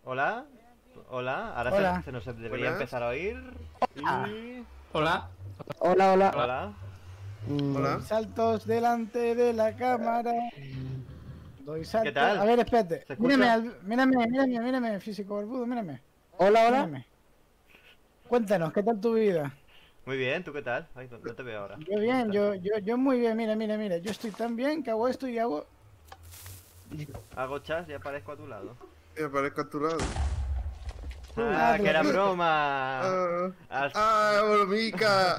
Hola, hola, ahora Hola. se nos debería Buenas. empezar a oír. Ah. Y... Hola. Hola, hola. Hola. Hola. Doy saltos delante de la cámara. Doy ¿Qué saltos. A tal? ver, espérate. ¿Se Mírame, escucha? mírame, físico barbudo, mírame. Hola, hola. Mírame. Cuéntanos, ¿qué tal tu vida? Muy bien, ¿tú qué tal? Ay, no te veo ahora. Yo bien, yo muy bien, mira. Yo estoy tan bien que hago esto y hago. Hago chas y aparezco a tu lado. Me aparezco a tu lado. ¡Ah, que era broma! ¡Ah! Has- ¡Ah, bromica!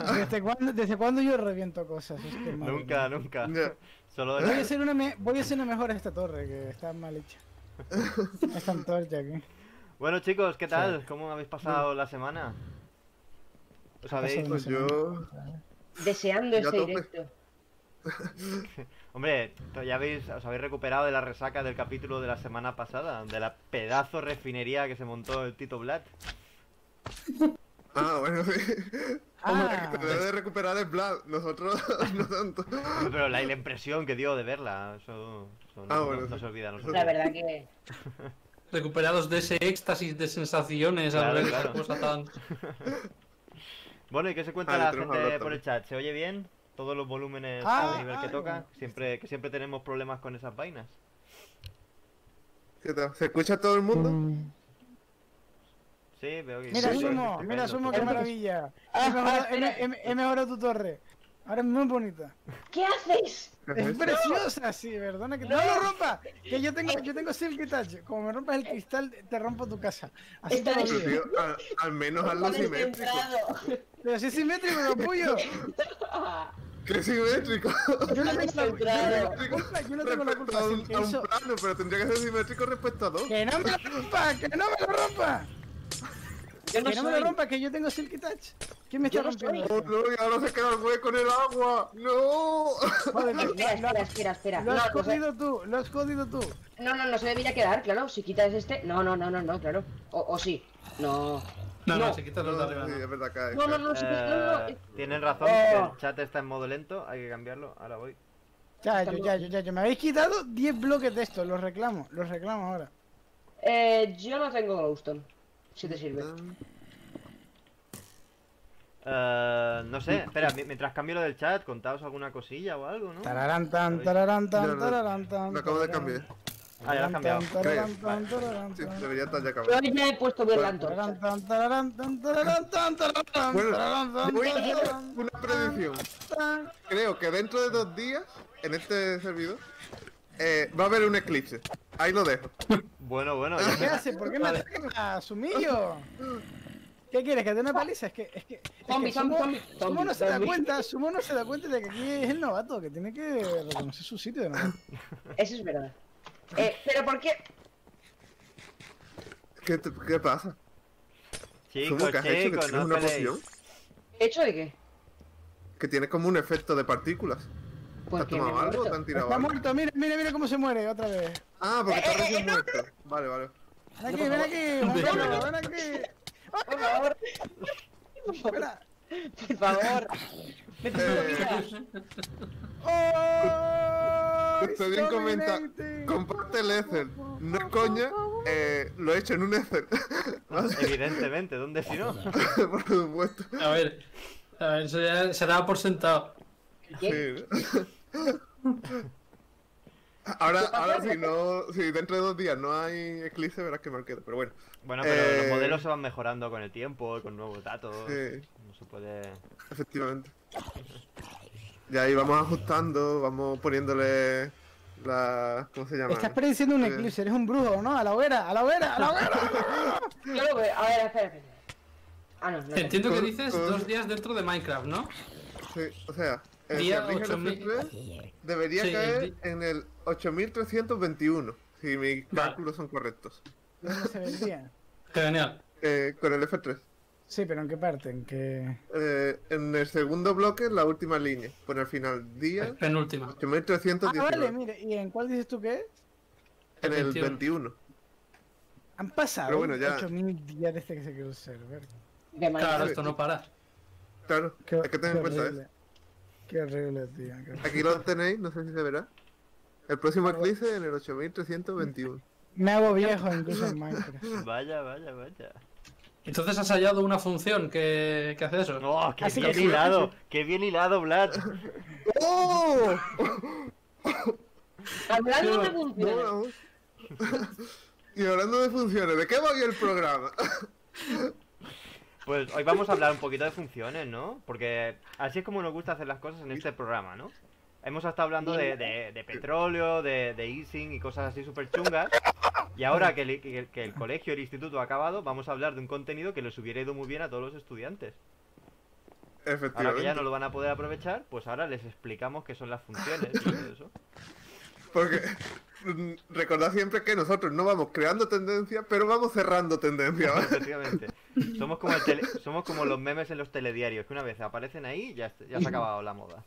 ¿Desde cuándo yo reviento cosas? Es que, madre Nunca, mía. nunca. Ya. Solo Voy a era... hacer voy a hacer una mejor a esta torre que está mal hecha. Esta antorcha aquí. Bueno, chicos, ¿qué tal? ¿Cómo habéis pasado la semana? ¿Os habéis...? Pues yo... Deseando Ya este tope. directo. Hombre, os habéis recuperado de la resaca del capítulo de la semana pasada, de la pedazo refinería que se montó el Tito Blatt. Ah, bueno, sí. Hombre, Ah. que te debe de recuperar el plan. Nosotros no tanto. Pero la impresión que dio de verla, eso Ah, no, bueno, no sí. se olvida. No se La olvida. verdad que Recuperados de ese éxtasis de sensaciones Claro, al ver claro. esa cosa tan... Bueno, ¿y qué se cuenta Ah, la tenemos gente que hablar por el también. chat? ¿Se oye bien? ¿Todos los volúmenes Ah, al nivel que ah, toca? bueno. Que siempre tenemos problemas con esas vainas. ¿Qué tal? ¿Se escucha todo el mundo? Sí, veo que... Mira, Sí, Sumo, estupendo, mira, Sumo, qué estupendo. maravilla. espera. He mejorado tu torre. Ahora es muy bonita. ¿qué haces? ¿Qué Es es eso? preciosa, sí, perdona que... ¡No lo rompas! Que yo tengo Silky Touch. Como me rompas el cristal, te rompo tu casa. Así Está te lo de- Pero, digo. tío, al menos hazlo Está simétrico. descentrado. Pero si es simétrico, capullo. ¡Qué simétrico! Yo no tengo Descentrado. la culpa, yo no tengo la Respecto culpa. a Silky, un eso... plano, pero tendría que ser simétrico respecto a dos. ¡Que no me lo rompa! ¡Que no me lo rompa! Yo no ¡Que no me soy. lo rompa! ¡Que yo tengo Silky Touch! ¿Quién me está Yo no rompiendo soy. ¡Oh, esto? no! ¡Y ahora se queda el hueco en el agua! ¡No! Joder, Espera. lo has No, no, jodido tú, lo has jodido tú. no se debería quedar, claro. Si quitas este. No, claro. O sí. No. No, No. se quita los de arriba. Sí, No. es verdad, cae. No, Eh, tienen razón, Oh. el chat está en modo lento, hay que cambiarlo, ahora voy. Ya, me habéis quitado 10 bloques de esto, los reclamo ahora. Yo no tengo glowstone. Si te sirve. No sé, espera, mientras cambio lo del chat, contaos alguna cosilla o algo, ¿no? Tararán tan, tararán tan, No, no, tararán tan. Lo acabo de cambiar. Ah, ya lo has cambiado. Tararán tan, tararán Sí, tan. debería estar ya Yo acabado. ya he puesto bien la Tararán antorcha. tan, tararán tan, tararán tan, tararán, Bueno, tararán tan, yo voy a hacer tararán una predicción. tan. Creo que dentro de 2 días, en este servidor, va a haber un eclipse. Ahí lo dejo. Bueno, ¿Qué hace? ¿Por qué me ataca, Sumillo? ¿Qué quieres? ¿Que te dé una paliza? Es que Zombie, Sumo no se da zombie. cuenta, Sumo no se da cuenta de que aquí es el novato, que tiene que reconocer su sitio de novato. Eso es verdad. Pero ¿por qué? ¿Qué pasa? chicos, ¿Cómo que has hecho? ¿Que chicos, tienes no una peleéis. poción? ¿Hecho de qué? Que tiene como un efecto de partículas. ¿Te Pues has que me he tomado algo o te muerto. han tirado Está algo? muerto, mira cómo se muere otra vez. Ah, porque está recién muerto. Vale, vale. Ven aquí, Juan Carlos, ven aquí. Por favor. Espera. Por favor. Necesito vida. ¡Oh! Estoy bien comenta. Comparte el Ether. No es coña, lo he hecho en un Ether. ¿Vale? Evidentemente, ¿dónde si no? Por supuesto. A ver, eso ya se daba por sentado. ¿Qué? Sí. Ahora si dentro de 2 días no hay eclipse, verás que mal queda, pero bueno. Bueno, pero los modelos se van mejorando con el tiempo, con nuevos datos. Sí. No se puede... Efectivamente. Y ahí vamos ajustando, vamos poniéndole la... ¿Cómo se llama? Estás prediciendo un Eh, eclipse, eres un brujo, ¿no? A la hoguera, a la hoguera, a la hoguera. Claro, pero, a ver, espera. Ah, no. Entiendo que Con- dices con- 2 días dentro de Minecraft, ¿no? Sí, o sea, el Día Serrígeno 8000. F3 debería Sí, caer en el 8321, si mis Vale. cálculos son correctos. ¿Dónde se vendía? Genial. Con el F3. Sí, pero ¿en qué parte? ¿En qué...? En el segundo bloque, la última línea. Por el final, Es día penúltima. 8319. Ah, vale, mire, ¿y en cuál dices tú que es? En el 21. 21. Han pasado Pero bueno, ya. 8000 días desde que se creó el server. De Claro, Minecraft. esto no para. Claro, hay que tener en cuenta eso. horrible. Qué horrible, tío. qué horrible. Aquí lo tenéis, no sé si se verá. El próximo eclipse en el 8321. Me hago viejo incluso en Minecraft. Vaya, vaya, vaya. Entonces has hallado una función que hace eso. ¡Oh, qué Así bien que sí, hilado! sí. ¡Qué bien hilado, Vlad! ¡Oh! Hablando de No, funciones. no. Y hablando de funciones, ¿de qué va hoy el programa? Pues hoy vamos a hablar un poquito de funciones, ¿no? Porque así es como nos gusta hacer las cosas en este programa, ¿no? Hemos estado hablando de petróleo, de easing y cosas así súper chungas. Y ahora que el colegio, el instituto ha acabado, vamos a hablar de un contenido que les hubiera ido muy bien a todos los estudiantes. Ahora que ya Efectivamente. no lo van a poder aprovechar, pues ahora les explicamos qué son las funciones y todo eso. Porque recordad siempre que nosotros no vamos creando tendencias, pero vamos cerrando tendencias. ¿vale? Efectivamente. Somos como los memes en los telediarios, que una vez aparecen ahí, ya se ha acabado la moda.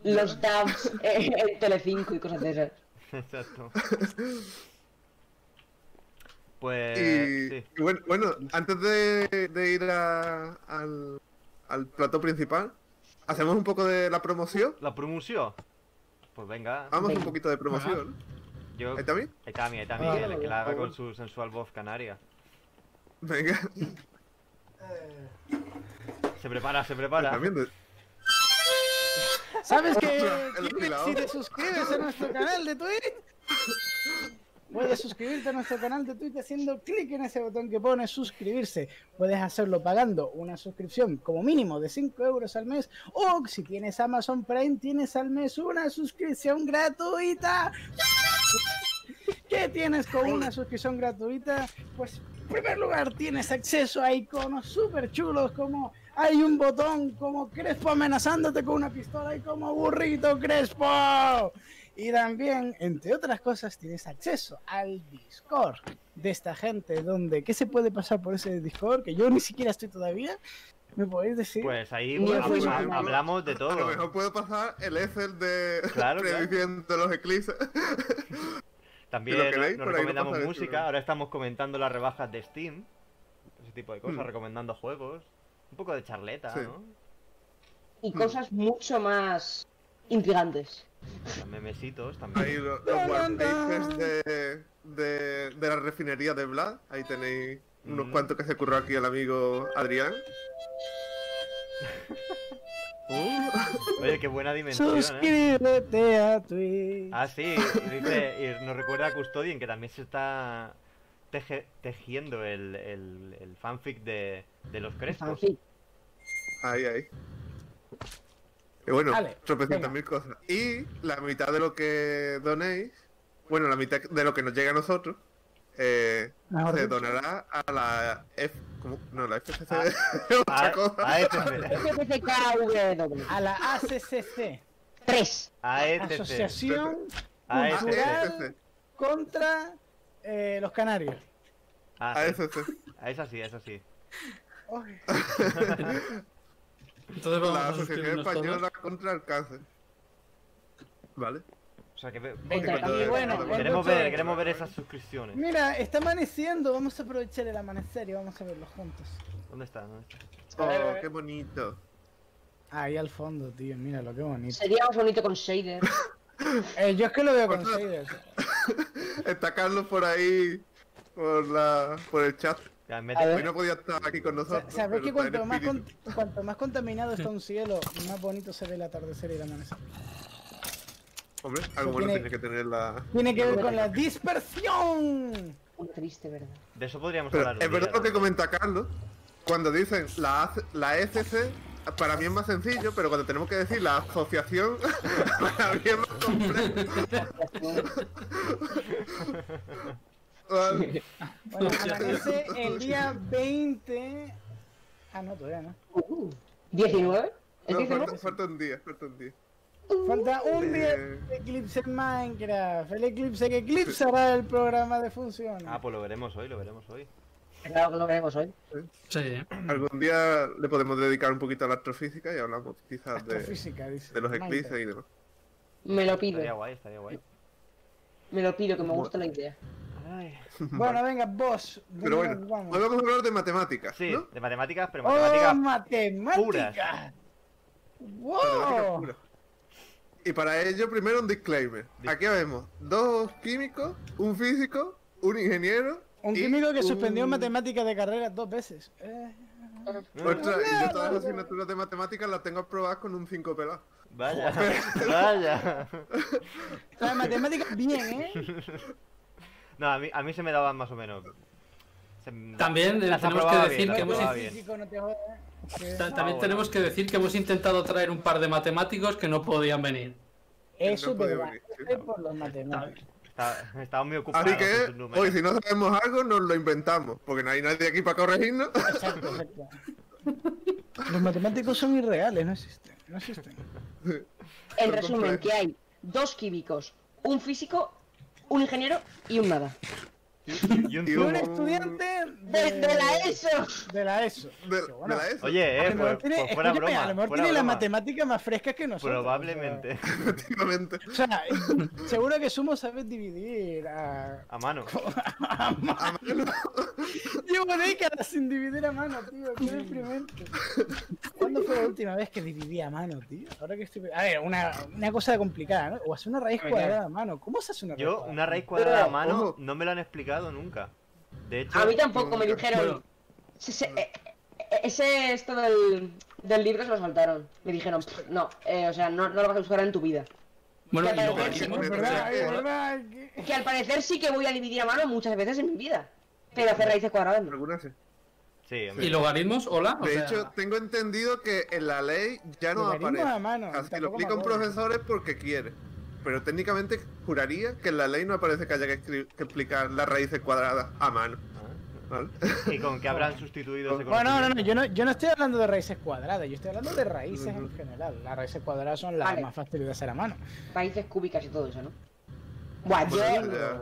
Los dubs en Telecinco y cosas de esas. Exacto. Pues Y, sí. y bueno, antes de ir al plato principal, ¿hacemos un poco de la promoción? La promoción. Pues venga. Vamos Venga. un poquito de promoción. Yo... ¿Ahí está bien? Ahí está Miguel, que la haga con su sensual voz canaria. Venga. Se prepara. Está bien. ¿Sabes que El afilador. si te suscribes a nuestro canal de Twitch? Puedes suscribirte a nuestro canal de Twitch haciendo clic en ese botón que pone suscribirse. Puedes hacerlo pagando una suscripción como mínimo de 5 euros al mes. O si tienes Amazon Prime, tienes al mes una suscripción gratuita. ¿Qué tienes con una suscripción gratuita? Pues en primer lugar tienes acceso a iconos súper chulos como hay un botón como Crespo amenazándote con una pistola y como Burrito Crespo. Y también, entre otras cosas, tienes acceso al Discord de esta gente. ¿Qué se puede pasar por ese Discord? Que yo ni siquiera estoy todavía. ¿Me podéis decir? Pues ahí Mira, pues, hablamos de A lo todo. mejor puedo pasar el Excel de Claro, prediciendo los eclipses. También Si lo queréis, nos por ahí lo recomendamos pasaré, música. seguro. Ahora estamos comentando las rebajas de Steam. Ese tipo de cosas, recomendando juegos. Un poco de charleta, Sí. ¿no? Y cosas mucho más intrigantes. Los memesitos también. Ahí los wallpapers de la refinería de Vlad. Ahí tenéis unos cuantos que se curró aquí el amigo Adrián. Oye, qué buena dimensión, ¿eh? Suscríbete a Twitch. Ah, sí, y nos recuerda a Custodian que también se está tejiendo el fanfic de los crespos. Fanfic. Ahí. Y bueno, Vale, tropecientas venga. mil cosas. Y la mitad de lo que donéis, bueno, la mitad de lo que nos llega a nosotros, Mejor se dicho. donará a la ¿cómo? No, la FCC Ah, es otra cosa. AETC. FFKW. A la ACCC, 3. AETC. Asociación AETC. Cultural contra los Canarios. Ah, sí. AFC. Es así, es así. Ay, Entonces vamos La a Asociación suscribirnos todos. Española contra el Cáncer. ¿Vale? O sea que Venga, Cuando- y bueno, cuando- queremos ver esas suscripciones. mira, está amaneciendo. Vamos a aprovechar el amanecer y vamos a verlos juntos. ¿Dónde está? ¿Dónde está? Oh, qué bonito. Ahí al fondo, tío. Míralo, qué bonito. Sería más bonito con shader. Yo es que lo veo con Pues, shaders. Está Carlos por ahí, por el chat. Ya, A ver. Hoy no podía estar aquí con nosotros. ¿Sabes que pero está en espíritu. cuanto más contaminado está un cielo, más bonito se ve el atardecer y el amanecer? Hombre, algo bueno tiene- tiene que tener la... Tiene que ver con la dispersión. Una triste, ¿verdad? De eso podríamos Pero hablar. es un verdad día, lo que ¿no? comenta Carlos. Cuando dicen la ECC, para mí es más sencillo, pero cuando tenemos que decir la asociación, para mí es más complejo. Vale. Bueno, amanece el día 20. Ah, no, todavía no. 19. ¿El No, 19? falta un día, Falta un día de eclipse en Minecraft. El eclipse que eclipsará el programa de funciones. Ah, pues lo veremos hoy, lo veremos hoy. Claro que lo veremos hoy. Sí. Algún día le podemos dedicar un poquito a la astrofísica y hablamos quizás Astrofísica, dice. de los eclipses Minecraft. y demás. Me lo Estaría pido. guay, estaría guay. Me lo pido, que me gusta la idea. Ay. Bueno, venga, vos. de Pero nuevo, bueno, vamos. hoy vamos a hablar de matemáticas, Sí, ¿no? de matemáticas, pero ¡Oh, matemáticas matemáticas! puras. Matemáticas ¡Wow! puras. Y para ello, primero un disclaimer. Aquí vemos dos químicos, un físico un ingeniero. Un y químico que un- suspendió matemáticas de carrera 2 veces. Ostras, y yo todas las asignaturas de matemáticas las tengo aprobadas con un 5 pelado. Vaya, vaya. La matemática bien, ¿eh? No, a mí se me daban más o menos. También las tenemos que aprobaba decir bien, que las hemos... aprobaba bien. Físico, no te jodas, que También Ah, tenemos que decir que hemos intentado traer un par de matemáticos que no podían venir. Eso no es podía verdad. venir, sí. Es por los matemáticos. Estaban muy ocupados Así con sus que números. hoy si no sabemos algo nos lo inventamos, porque no hay nadie aquí para corregirnos. Exacto, exacto. Los matemáticos son irreales, no existen. No existen. En resumen, que hay 2 químicos, un físico, un ingeniero y un nada. Y un Y Y zumo. un estudiante ¡De la ESO! de la ESO. De, Que bueno, de la ESO. Oye, a lo mejor pues, tiene, pues fuera escúchame, a lo broma. mejor Fuera tiene la broma. matemática más fresca que nosotros. Probablemente. Efectivamente. O sea, seguro que Sumo sabes dividir a... A mano. A mano. Llevo décadas sin dividir a mano, tío. Qué deprimente. ¿Cuándo fue la última vez que dividí a mano, tío? Ahora que estoy... A ver, una cosa complicada, ¿no? O hacer una raíz cuadrada a mano. ¿Cómo se hace una raíz Yo, cuadrada? una raíz cuadrada a mano, Ojo. no me lo han explicado nunca. De hecho, A mí tampoco me dijeron. Bueno. Ese esto del libro se lo saltaron. Me dijeron, "Pff, no, o sea, no lo vas a buscar en tu vida. Bueno, y Que logaritmos. Es verdad, es verdad. que- Que al parecer sí que voy a dividir a mano muchas veces en mi vida. Pero hacer raíces cuadradas no. Algunas sí. sí, hombre. ¿Y logaritmos? Hola. O De sea, hecho, tengo entendido que en la ley ya no Logaritmos aparece. a mano, Así que tampoco lo me explican acuerdo. profesores porque quiere. Pero técnicamente juraría que en la ley no aparece que haya que explicar las raíces cuadradas a mano. ¿Vale? Y con que habrán sustituido ese Bueno, no, no, conocimiento. yo no estoy hablando de raíces cuadradas, yo estoy hablando de raíces en general. Las raíces cuadradas son las Vale. más fáciles de hacer a mano. Raíces cúbicas y todo eso, ¿no? Buah, yo Bueno, ya.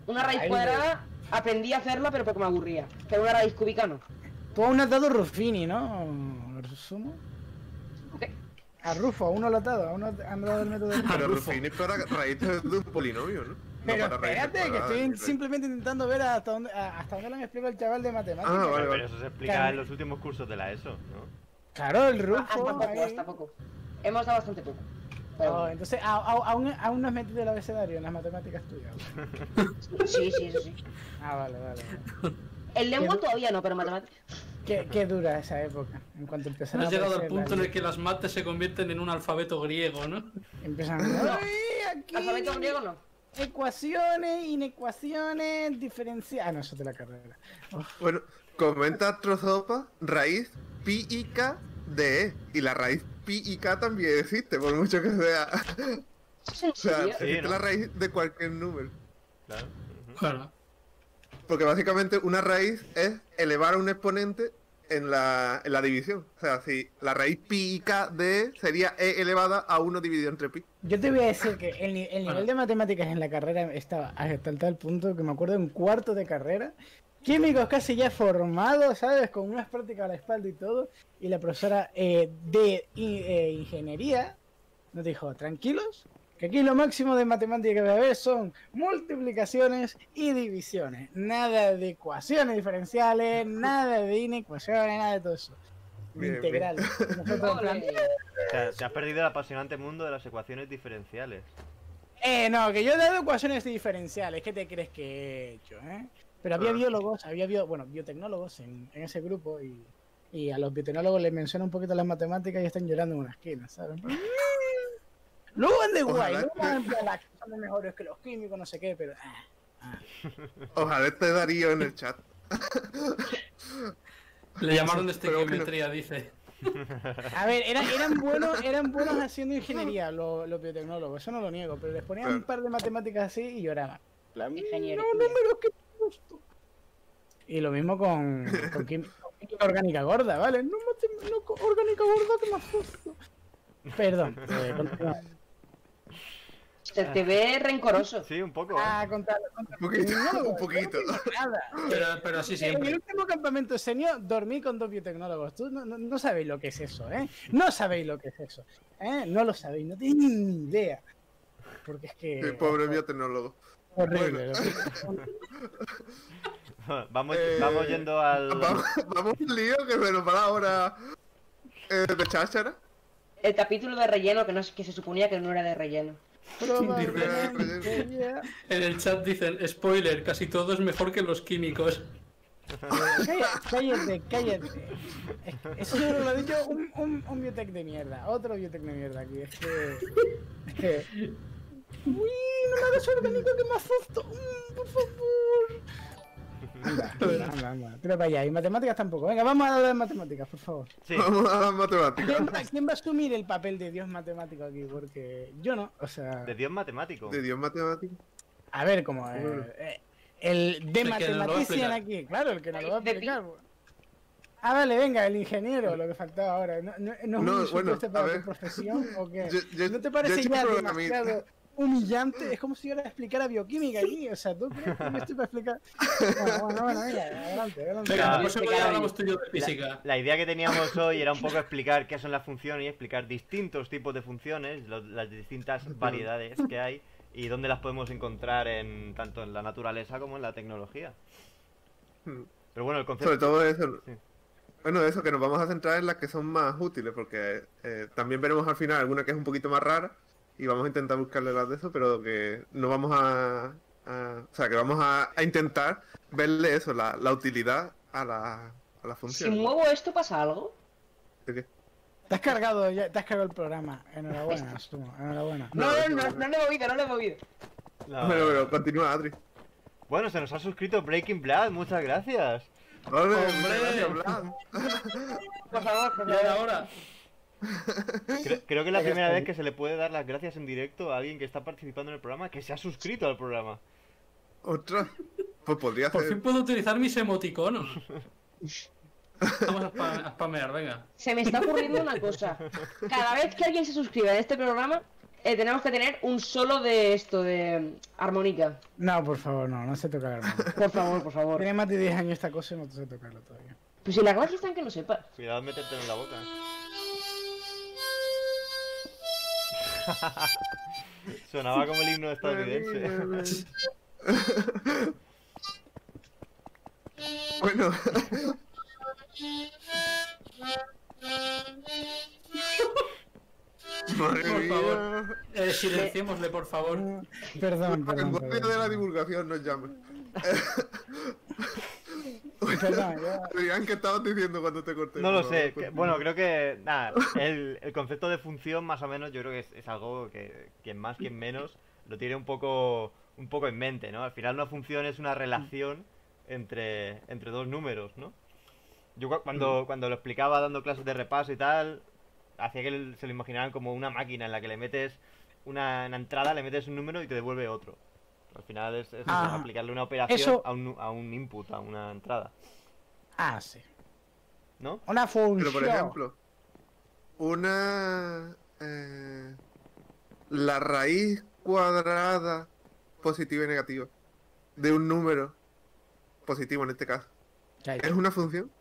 una raíz cuadrada aprendí a hacerla, pero porque me aburría. Pero una raíz cúbica no. Tú aún no has dado Ruffini, ¿no? Sumo. ¿Qué? A Rufo, aún no lo has dado, aún no han dado el método de Pero Rufo. Ruffini es para raíces de un polinomio, ¿no? Pero No para raíces espérate, que cuadradas, estoy ni simplemente intentando ver hasta dónde lo me explica el chaval de matemáticas. Ah, vale, Pero vale. eso se explica Claro. en los últimos cursos de la ESO, ¿no? Claro, el Hasta Rufo. poco, ahí. hasta poco. Hemos dado bastante poco. Pero Oh, entonces, aún no has metido el abecedario en las matemáticas tuyas. sí, sí, eso sí. Ah, vale, vale. Vale. En lengua ¿Qué? todavía no, pero en matemáticas. Qué dura esa época. En cuanto empezaron hemos a llegado al aparecer punto en las- el que las mates se convierten en un alfabeto griego, ¿no? Empiezan a... ¡Ay, aquí! ¿Alfabeto griego no? Ecuaciones, inecuaciones, diferenciales... Ah, no, eso es de la carrera. Bueno, comenta Trozopa, raíz pi y k de e. Y la raíz pi y k también existe, por mucho que sea. ¿Es en O sea, serio? existe ¿no? la raíz de cualquier número. Claro. Ujú. Bueno, Porque básicamente una raíz es elevar a un exponente en la división. O sea, si la raíz pi y k de e sería e elevada a 1 dividido entre pi. Yo te voy a decir que el nivel de matemáticas en la carrera estaba hasta tal punto que me acuerdo en cuarto de carrera, químicos casi ya formados, ¿sabes? Con unas prácticas a la espalda y todo, y la profesora de ingeniería nos dijo, tranquilos, que aquí lo máximo de matemáticas que va a haber son multiplicaciones y divisiones. Nada de ecuaciones diferenciales, nada de inecuaciones, nada de todo eso. Bien, Integrales. Nosotros en plan, Ole. Te has perdido el apasionante mundo de las ecuaciones diferenciales. No, que yo he dado ecuaciones diferenciales. ¿Qué te crees que he hecho, Pero había biólogos, biotecnólogos en ese grupo y a los biotecnólogos les menciona un poquito las matemáticas y están llorando en una esquina, ¿sabes? Luego van de guay, Ojalá luego van en plan, "Ah, que son mejores que los químicos, no sé qué, pero... Ojalá esté Darío en el chat. le llamaron de Pero que no. estequiometría, dice. A ver, eran buenos haciendo ingeniería los biotecnólogos, eso no lo niego, pero les ponían un Claro. par de matemáticas así y lloraban. Ingeniería. No, números que me gustan. Y lo mismo con química orgánica gorda, ¿vale? No, orgánica gorda que más justo. Perdón, continúa. Se te ve rencoroso. Sí, un poco. Contar. Un poquito, un poquito. Nada. Pero así En siempre. el último campamento senior dormí con 2 biotecnólogos. Tú no sabéis lo que es eso, ¿eh? No sabéis lo que es eso. No lo sabéis, no tenéis ni idea. Porque es que... El pobre biotecnólogo. Horrible. Vamos Eh, yendo al... Vamos al lío que se nos va la hora de cháchara. El capítulo de relleno que se suponía que no era de relleno. Probablemente ya. En el chat dicen, spoiler, casi todo es mejor que los químicos. Cállate, cállate. Eso seguro lo ha dicho un biotech de mierda. Otro biotech de mierda aquí. Es que... Uy, no me hagas orgánico que me asusto. Por favor. Anda. Pero vaya, y matemáticas tampoco. Venga, vamos a hablar de matemáticas, por favor. Sí. Vamos a las matemáticas. ¿Quién va a asumir el papel de Dios matemático aquí? Porque yo no, o sea... De Dios matemático. De Dios matemático. A ver, como el de El que nos lo va a matematician explicar. aquí, claro, el que nos lo va a De ti. explicar. Ah, vale, venga, el ingeniero, lo que faltaba ahora. ¿No es un No, insulto bueno, este a para ver. tu profesión o qué? Yo- ¿No te yo parece he hecho ya programita. demasiado humillante? Es como si yo le explicara bioquímica aquí, o sea, ¿tú crees que yo estoy para explicar? Bueno, venga, adelante. Venga, Claro. el próximo día hablamos tú y yo de La, física. la idea que teníamos hoy era un poco explicar qué son las funciones y explicar distintos tipos de funciones, las distintas variedades que hay y dónde las podemos encontrar tanto en la naturaleza como en la tecnología. Hmm. Pero bueno, el Sobre concepto... todo eso. Sí. Bueno, eso, que nos vamos a centrar en las que son más útiles, porque también veremos al final alguna que es un poquito más rara y vamos a intentar buscarle las de eso, pero que no vamos o sea, que vamos a intentar verle eso, la utilidad a la Si función. muevo esto, ¿pasa algo? ¿De qué? Te has cargado el programa. Enhorabuena, asumo, enhorabuena. No lo he movido. No. Pero continúa, Adri. Bueno, se nos ha suscrito Breaking Blood, muchas gracias. ¡Hombre! ¡Hombre! Gracias, Vlad. Por favor, Y ahora, Creo que es la primera vez que se le puede dar las gracias en directo a alguien que está participando en el programa, que se ha suscrito al programa. Otra. Pues podría por ser. fin puedo utilizar mis emoticonos. Vamos a spamear, venga. Se me está ocurriendo una cosa. Cada vez que alguien se suscribe a este programa, tenemos que tener un solo de esto, de armónica. No, por favor, no se toca la hermano. Por favor. Tiene más de 10 años esta cosa y no te sé tocarlo todavía. Pues si la gracia está en que no sepas. Cuidado en metértelo en la boca. Sonaba como el himno estadounidense. Bueno. Madre Por mía. favor. Silenciémosle, por favor. Perdón, El perdón. guardia de la divulgación nos llama. Perdón, yo... Adrián, ¿qué estabas diciendo cuando te corté? No lo Por sé. favor, continúa. Bueno, creo que. Nada, el concepto de función, más o menos, yo creo que es algo que quien más, quien menos, lo tiene un poco en mente, ¿no? Al final, una función es una relación entre dos números, ¿no? Yo cuando lo explicaba dando clases de repaso y tal, hacía que se lo imaginaran como una máquina en la que le metes una entrada, le metes un número y te devuelve otro. Al final es Ah, aplicarle una operación eso- a un input, a una entrada, Ah, sí. ¿no? Una función. Pero por ejemplo, la raíz cuadrada positiva y negativa de un número positivo en este caso, ¿es una función?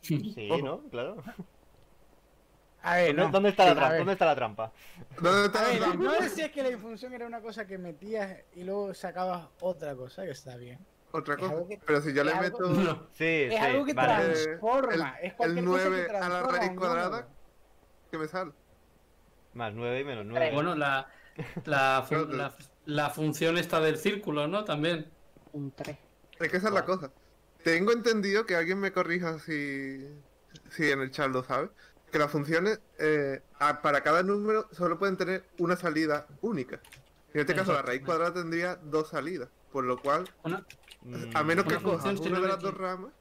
Sí, Ojo. ¿no? Claro. A ver, no. ¿Dónde está la A trampa? ver. ¿Dónde está la trampa? ¿Dónde está A la ver, trampa? no decías que la función era una cosa que metías y luego sacabas otra cosa, que está bien. Otra Es cosa. algo que- Pero si yo es le algo- meto No. Sí, Es sí, algo que vale. transforma. el- Es cualquier el cosa que 9 a la transforma raíz un cuadrada. número. ¿qué me sale? Más 9 y menos 9. Bueno, la función esta del círculo, ¿no? También. Un 3. Es que esa es la cosa. Tengo entendido que alguien me corrija si en el chat lo sabe. Que las funciones para cada número solo pueden tener una salida única. En este caso la raíz cuadrada tendría dos salidas. Por lo cual, Una- a menos que Una cojas función, si una no de me las dos ramas,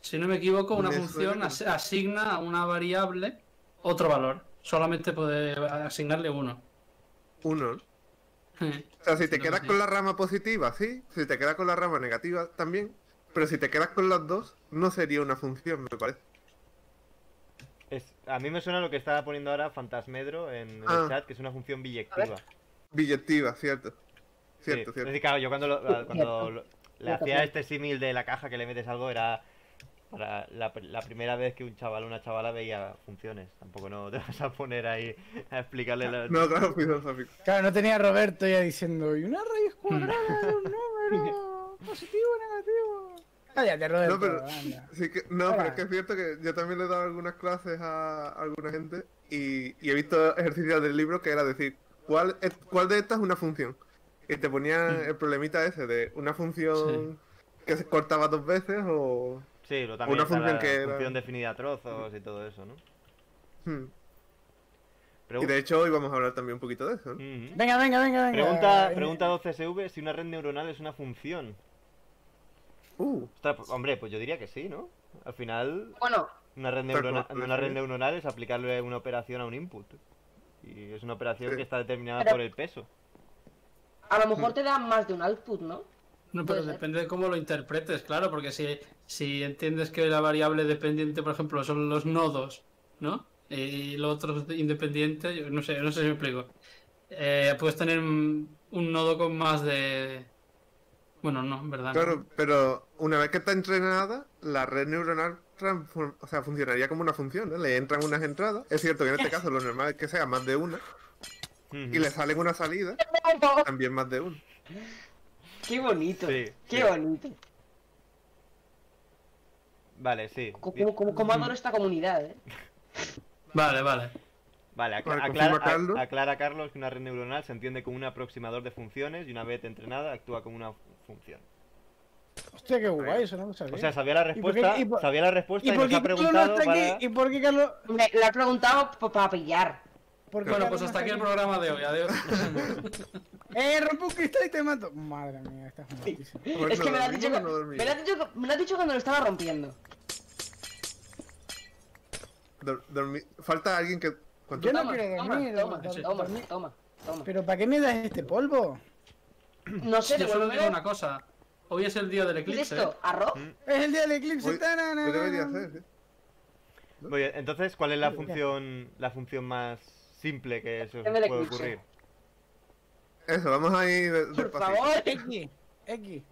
Si no me equivoco, una Me función suena que- asigna a una variable otro valor. Solamente puede asignarle uno. uno. ¿no? O sea, si te Sí, quedas sí. con la rama positiva, sí. Si te quedas con la rama negativa, también. Pero si te quedas con las dos, no sería una función, me parece. A mí me suena lo que estaba poniendo ahora Fantasmedro en el Ah. chat, que es una función biyectiva. Billectiva, cierto. Sí, Cierto, es cierto. decir, claro, yo cuando le Cierto, hacía cierto. este símil de la caja que le metes algo era para la primera vez que un chaval o una chavala veía funciones. Tampoco no te vas a poner ahí a explicarle la... No, claro, filosófico. Claro, no tenía a Roberto ya diciendo, y una raíz cuadrada de un número positivo o negativo. Cállate, Roberto. No, pero, anda. sí que, no, Ahora. pero es que es cierto que yo también le he dado algunas clases a alguna gente y he visto ejercicios del libro que era decir, ¿cuál de estas es una función? Y te ponía el problemita ese de una función que se cortaba 2 veces o Sí, lo una también está función la que era... función definida a trozos y todo eso, ¿no? Hmm. Pregu- Y de hecho hoy vamos a hablar también un poquito de eso, ¿no? Ujú. Venga. Pregunta 12SV si una red neuronal es una función. Ostras, hombre, pues yo diría que sí, ¿no? Al final, Bueno, una red, Tal cual, una red sí. neuronal es aplicarle una operación a un input. Y es una operación Sí. que está determinada Pero- por el peso. a lo mejor te da más de un output, ¿no? No, pero Puede ser. depende de cómo lo interpretes, claro, porque si entiendes que la variable dependiente, por ejemplo, son los nodos, ¿no? Y lo otro es independiente, yo no sé si me explico. Puedes tener un nodo con más de... Bueno, no, en verdad. Claro, No. pero una vez que está entrenada, la red neuronal funcionaría como una función, ¿no? Le entran unas entradas. Es cierto que en este caso lo normal es que sea más de una Ujú. y le salen una salida, también más de una. Qué bonito. Sí, Qué sí. bonito. Vale, sí. Como adoro esta comunidad, ¿eh? Vale. Vale, Vale, confirma Carlos. aclara Carlos que una red neuronal se entiende como un aproximador de funciones y una vez entrenada actúa como una función. Hostia, qué guay, eso no lo sabía. O sea, sabía la ¿Y por qué- respuesta, y por- sabía la respuesta y, ¿Y por nos qué ha Carlos no preguntado está para... aquí? ¿Y por qué Carlos.? Me la he preguntado para pillar. por qué Bueno, Carlos pues no hasta está aquí el programa de hoy, adiós. Rompe un cristal y te mato. Madre mía, estás muertísimo. Bueno, Es que me lo has ¿dormimos dicho, o no dormimos? me lo has dicho cuando lo estaba rompiendo. Falta alguien que... ¿Cuánto? Yo no Toma, quiero dormir, dormir. toma. ¿Pero para qué me das este polvo? No sé, Yo solo digo devuélveme. una cosa. Hoy es el día del ¿Qué es eclipse. esto? ¿Arroz? Es el día del eclipse. Hoy debería ser, ¿sí? Muy bien, entonces, ¿cuál es la función más simple que se os El del puede eclipse. ocurrir? Eso, vamos a ir Por despacito. favor. X.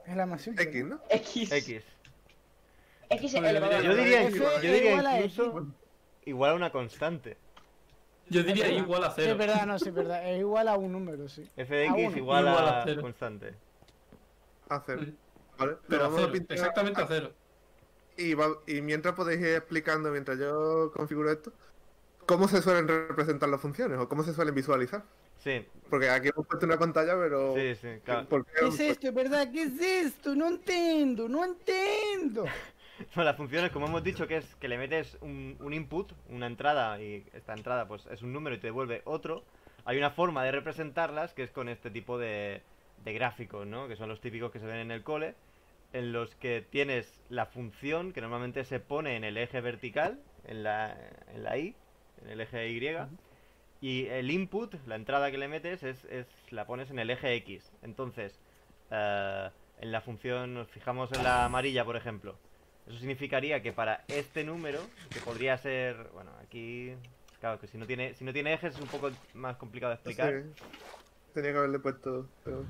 Es la más simple. X, ¿no? X. X. X Bueno, elevado Yo a diría, F yo diría igual a incluso igual a una constante. Yo diría Es verdad. igual a Sí, es cero. verdad, no, sí, es verdad. Es igual a un número, sí. f de A x uno. igual Igual a a cero. constante. Hacer. Sí. Vale, Pero a vamos a cero, pintar. exactamente a cero. Y mientras podéis ir explicando, mientras yo configuro esto, cómo se suelen representar las funciones o cómo se suelen visualizar. Sí, Porque aquí hemos puesto una pantalla, pero... sí, sí, claro. ¿Por qué? ¿Qué es esto? ¿Es verdad? ¿Qué es esto? No entiendo, no entiendo. Bueno, las funciones, como hemos dicho, que es que le metes un input, una entrada, y esta entrada pues es un número y te devuelve otro. Hay una forma de representarlas que es con este tipo de gráficos, ¿no? Que son los típicos que se ven en el cole, en los que tienes la función que normalmente se pone en el eje vertical, en la Y, en el eje Y, y el input, la entrada que le metes, la pones en el eje X. Entonces, en la función, nos fijamos en la amarilla, por ejemplo. Eso significaría que para este número, que podría ser, bueno, aquí, claro, que si no tiene ejes es un poco más complicado de explicar. Sí. Tenía que haberle puesto... pero-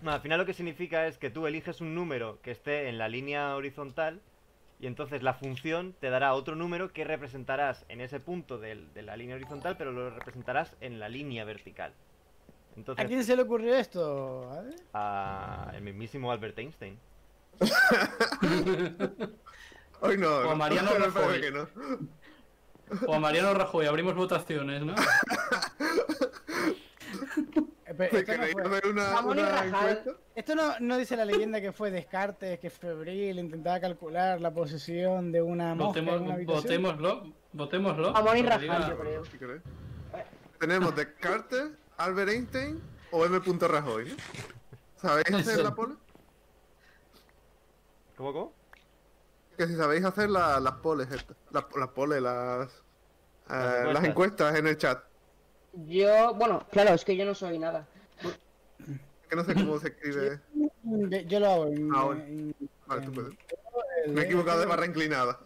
No, al final lo que significa es que tú eliges un número que esté en la línea horizontal y entonces la función te dará otro número que representarás en ese punto de la línea horizontal, pero lo representarás en la línea vertical. ¿A Entonces, quién se le ocurrió esto? A ver. a el mismísimo Albert Einstein. Hoy no, O a no, Mariano me Rajoy. parece que no. O a Mariano Rajoy, abrimos votaciones, ¿no? Pero ¿Me esto no queréis fue- hacer Jamón y una rajal. encuesta? Esto no dice la leyenda que fue Descartes, que Febril intentaba calcular la posición de una mosca en una habitación. Votémoslo. Jamón y Lo que rajal, diga. yo creo. Si queréis. Tenemos Descartes, Albert Einstein o M. Rajoy, ¿no? ¿Sabéis hacer la pole? ¿Cómo? Que si sabéis hacer las poles estas. Las poles, las encuestas. encuestas en el chat. Yo, bueno, claro, es que yo no soy nada. Que no sé cómo se escribe. Yo lo hago. Ahora. Vale, tú puedes. Me he equivocado de barra inclinada.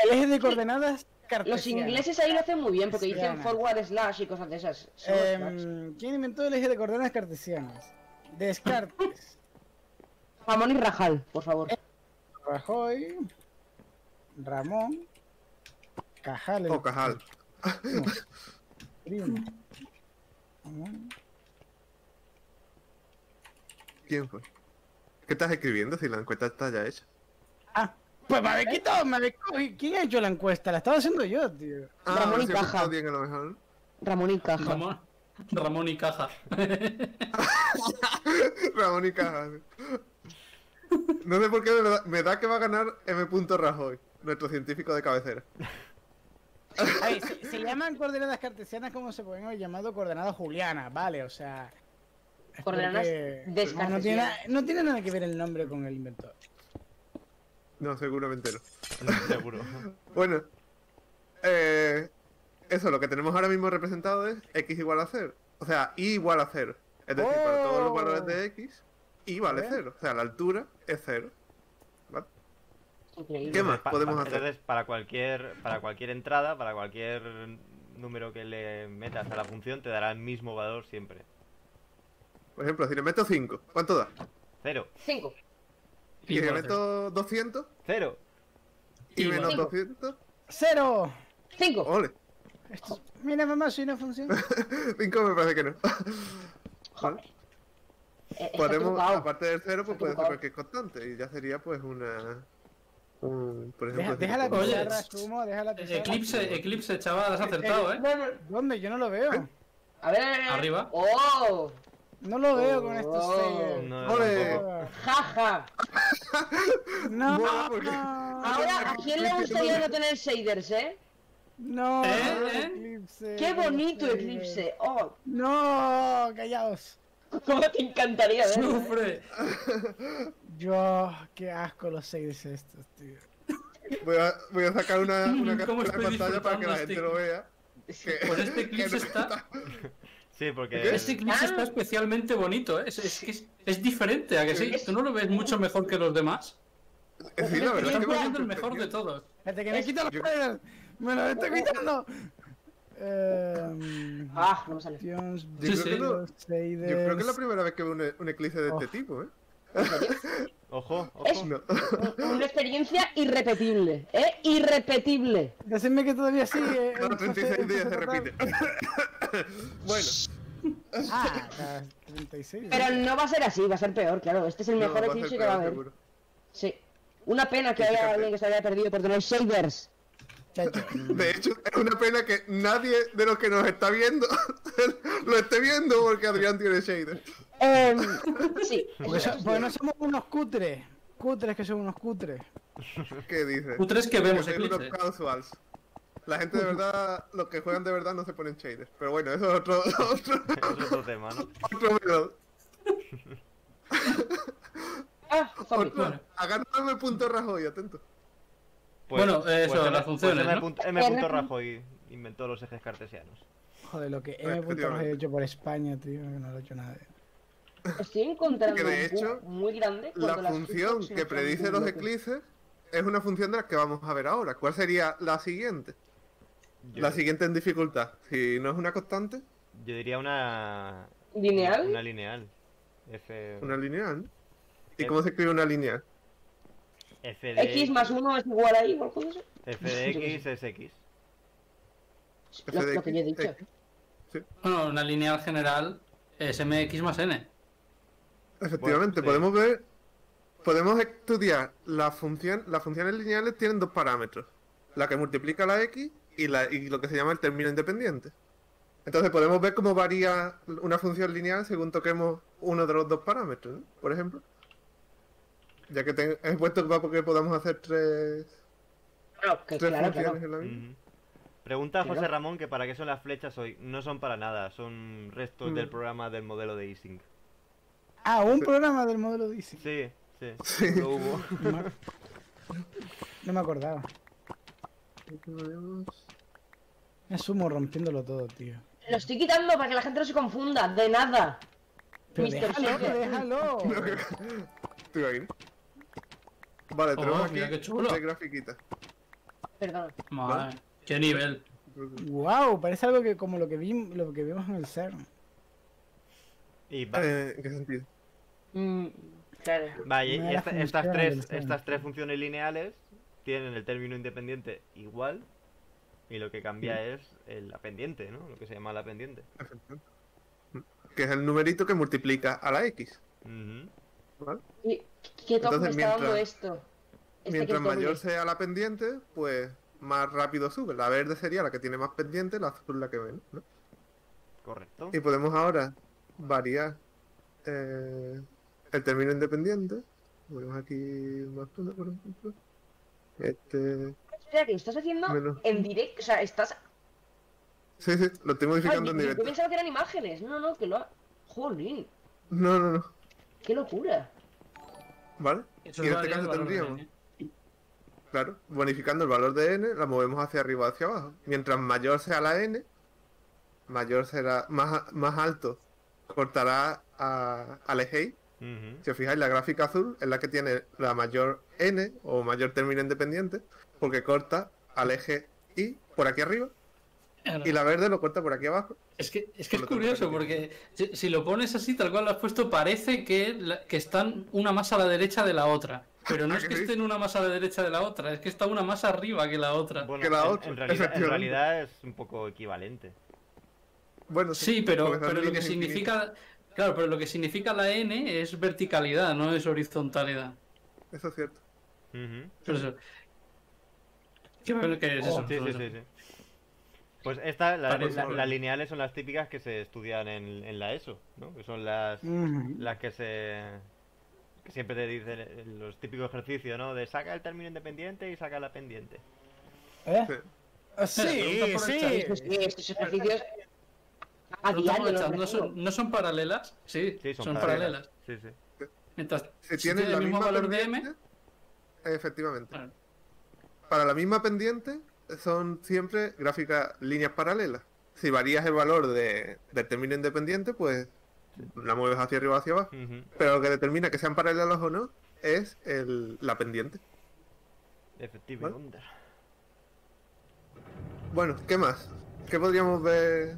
El eje de coordenadas cartesiano. Los ingleses ahí lo hacen muy bien porque dicen Cartesiana. forward slash y cosas de esas. Solo slash. ¿Quién inventó el eje de coordenadas cartesianas? Descartes. Jamón y rajal, por favor. Rajoy. Ramón. Cajal. el O Cajal. primo. Ramón. ¿Quién fue? ¿Qué estás escribiendo si la encuesta está ya hecha? Ah, pues me habéis quitado, ¿Quién ha hecho la encuesta? La estaba haciendo yo, tío. Ramón no y sé, Caja. está bien a lo mejor, ¿no? Ramón y Caja. Ramón y Caja. Ramón y Caja. Sí. No sé por qué me da que va a ganar M. Rajoy, nuestro científico de cabecera. A ver, se llaman coordenadas cartesianas como se pueden haber llamado coordenadas julianas, vale, o sea... es Coordenadas porque descartesianas. no tiene nada que ver el nombre con el inventor. No, seguramente no. Seguro. Bueno, eso, lo que tenemos ahora mismo representado es x igual a 0. O sea, y igual a 0. Es decir, para todos los valores de x, y vale Bien. 0. O sea, la altura es 0. ¿Vale? Increíble. ¿Qué más podemos hacer? Entonces, para cualquier entrada, para cualquier número que le metas a la función, te dará el mismo valor siempre. Por ejemplo, si le meto 5, ¿cuánto da? 0. 5. Y si le Igual, meto 200 0. y Igual. menos Cinco. 200, ¡Cero! 5. ole. Mira, mamá, soy una función. 5 me parece que no. Joder. Está Podemos, trucado. aparte del 0, pues Está puede ser trucado. cualquier constante. Y ya sería pues una... por ejemplo, Deja la si le pongo- Oye, pizarra, Sumo, deja la pizarra. Eclipse, chaval, has acertado, ¿eh? ¿Dónde? Yo no lo veo. A ver. Arriba. ¡Oh! No lo veo con estos Oh. sellos. No, Ole. tampoco. ¡Jaja! No, Mola porque- Ahora, ¿a quién le gustaría no tener shaders, eh? no, ¿Eh? Eclipse. ¡Qué bonito no sé. Eclipse! ¡Oh! No, callaos. ¿Cómo te encantaría verlo, eh? Sufre. Qué asco los shaders estos, tío. Voy a sacar una ¿Cómo captura de estoy pantalla para que la disfrutando gente este- lo vea. Pues este eclipse está. Sí, porque... Este eclipse está especialmente bonito, ¿eh? Es diferente, ¿a que sí? ¿Tú no lo ves mucho mejor que los demás? Sí, la verdad Estás es que poniendo el mejor de todos. Espérate, que me quito los yo- shaders. Me los estoy quitando. Ah, no me sale. Options, Yo creo Sí, que no- shaders. Yo creo que es la primera vez que veo un eclipse de este Oh. tipo, ¿eh? Ojo, Es- ojo. No. Una experiencia irrepetible, ¿eh? Irrepetible. Decidme que todavía sigue. Cada 36 días se repite. Bueno, Ah, cada 36. Pero no va a ser así, va a ser peor, claro. Este es el no, mejor va a ser eclipse que va a peor, haber. seguro. Sí. Una pena que Sí, haya fíjate. alguien que se haya perdido por tener shaders. Chacho. De hecho, es una pena que nadie de los que nos está viendo lo esté viendo porque Adrián tiene shader. Sí. Porque no somos unos cutres. Cutres que son unos cutres. ¿Qué dices? Cutres que vemos soy unos eclipse. casuals. La gente de verdad, los que juegan de verdad no se ponen shaders. Pero bueno, eso es otro Es otro tema, ¿no? melón. Ah, zombie. Bueno. A ganarme punto Rajoy, atento. Bueno, eso, M- las funciones, M. ¿no? M. Rajoy inventó los ejes cartesianos. Joder, lo que Efectivamente. M. he hecho por España, tío, que no lo ha hecho nadie. Estoy encontrando Que de un bug hecho, muy grande. La cuando las función hitbox que no predice son los bloques. eclipses es una función de la que vamos a ver ahora. ¿Cuál sería la siguiente? Yo, La siguiente en dificultad. Si no es una constante, yo diría una ¿Lineal? lineal. F, una lineal. ¿Y cómo se escribe una lineal? F de X más 1 es igual a Y o algo de eso. F de X es X. Lo que yo he dicho. Bueno, una lineal general es mx más n. Efectivamente, Bueno, sí. podemos estudiar las funciones lineales tienen dos parámetros. La que multiplica la x y lo que se llama el término independiente. Entonces podemos ver cómo varía una función lineal según toquemos uno de los dos parámetros, ¿no? Por ejemplo. Ya que he puesto que podamos hacer tres Claro, que claro, funciones claro. en la misma. Ujú. Pregunta a Claro. José Ramón que para qué son las flechas hoy. No son para nada, son restos del programa del modelo de Ising. Ah, un programa del modelo Dizzy. Sí, sí, Sí. lo hubo. No me acordaba. Me sumo rompiéndolo todo, tío. Lo estoy quitando para que la gente no se confunda. De nada. Pero Mr. déjalo, Shader. déjalo. ¿Te imaginas? Vale, tenemos aquí mira qué chulo. tres grafiquitas. Perdón. Madre, qué nivel. Wow, parece algo que como lo que vimos en el CERN. Y va, ¿En qué sentido? Claro. vaya, Una de las estas funciones del tres, estas tres funciones lineales tienen el término independiente igual y lo que cambia es la pendiente, ¿no? Lo que se llama la pendiente. Que es el numerito que multiplica a la x. Ujú. ¿vale? ¿Y qué toque me Entonces, está dando mientras- esto? Mientras que es mayor doble. sea la pendiente, pues más rápido sube. La verde sería la que tiene más pendiente, la azul la que menos, ¿no? Correcto. Y podemos ahora variar el término independiente. Ponemos aquí más una, por ejemplo. Espera, que lo estás haciendo Menos. en directo. O sea, estás. Sí, lo estoy Ah, modificando en yo directo. pensaba que eran imágenes. No, que lo ha. Jolín, No. qué locura. ¿Vale? Eso Y es en este variar el caso valor de tendríamos, n. claro, bonificando el valor de n, la movemos hacia arriba o hacia abajo. Mientras mayor sea la n, mayor será, más alto cortará al eje Y. Ujú. Si os fijáis, la gráfica azul es la que tiene la mayor n o mayor término independiente, porque corta al eje Y por aquí arriba, y la verde lo corta por aquí abajo. Es que es Por lo tanto, curioso, aquí porque si lo pones así, tal cual lo has puesto, parece que están una más a la derecha de la otra. Pero no ¿Ah, es que que sí? estén una más a la derecha de la otra, es que está una más arriba que la otra. Bueno, Que la en, otra, en efectivamente. realidad es un poco equivalente. Bueno, Sí, pero porque son lo que líneas infinitas. significa. Claro, pero lo que significa la n es verticalidad, no es horizontalidad. Eso es cierto. Ujú. Por eso. ¿Qué es eso? Sí, Todo sí, eso. sí. Las Parece- lineales son las típicas que se estudian en la ESO, ¿no? Que son las que que siempre te dicen los típicos ejercicios, ¿no? De saca el término independiente y saca la pendiente. ¿Eh? Sí. Ah, sí, Pregunta por el sí. Sí, estos ejercicios. A Pregunta por diario el los chat, resuelvo. ¿no son paralelas? Sí, Sí, son paralelas. paralelas. Sí, sí. Mientras Si si tienen tiene la el mismo misma valor de pendiente, m, efectivamente. bueno, Para la misma pendiente son siempre gráficas líneas paralelas. Si varías el valor del término independiente, pues la mueves hacia arriba o hacia abajo. Ujú. Pero lo que determina que sean paralelas o no es la pendiente. Efectivamente. Bueno, ¿qué más? ¿Qué podríamos ver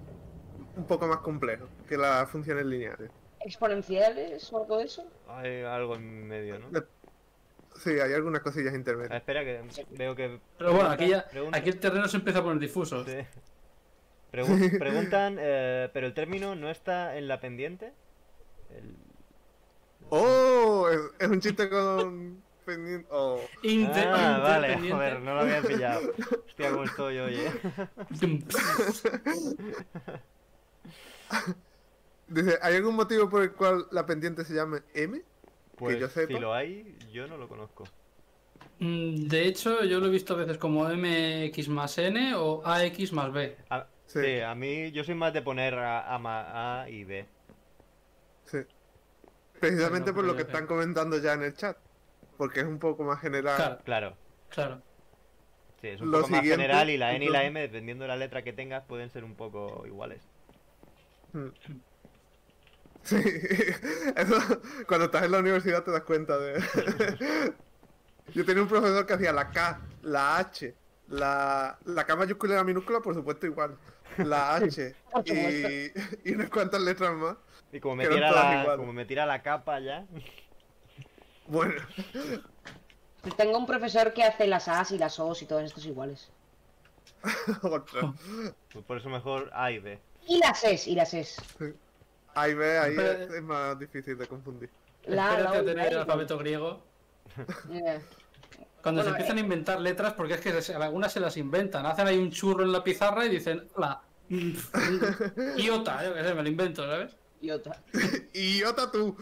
un poco más complejo que las funciones lineales? Exponenciales o algo de eso. Hay algo en medio, ¿no? Sí, hay algunas cosillas Ah, intermedias. espera, que veo que... pero bueno, aquí preguntan- aquí el terreno se empieza a poner difuso. Sí. Preguntan, ¿pero el término no está en la pendiente? El- ¡Oh! Es un chiste con pendiente. Oh. Vale, Interpendiente. joder, no lo había pillado. Hostia, cómo estoy hoy, Dice, ¿hay algún motivo por el cual la pendiente se llame M? Pues yo sepa. si lo hay, yo no lo conozco. De hecho, yo lo he visto a veces como mx más n o ax más b. Sí. Sí, a mí yo soy más de poner A y B. Sí. Precisamente No, por lo pero que ya están comentando ya en el chat. Porque es un poco más general. Claro, Claro, claro. sí, es un Lo poco más siguiente, general y la N y la entonces- M, dependiendo de la letra que tengas, pueden ser un poco iguales. Mm. Sí. Eso, cuando estás en la universidad te das cuenta de... Yo tenía un profesor que hacía la K, la H, la K mayúscula y la minúscula, por supuesto, igual. La H Por supuesto. y unas cuantas letras más. Y como Que eran todas iguales. como me tira la capa ya, Bueno, Tengo un profesor que hace las A's y las O's y todos estos iguales. otra. pues por eso mejor A y B. Y las E's, y las E's. Ahí ve, ahí Pero- es más difícil de confundir. Espérate a O y tener el la I. alfabeto griego. Yeah. Cuando se Bueno, empiezan a inventar letras, porque es que algunas se las inventan. Hacen ahí un churro en la pizarra y dicen, hola, iota, yo qué sé, me lo invento, ¿sabes? Y otra. ¡Idiota tú!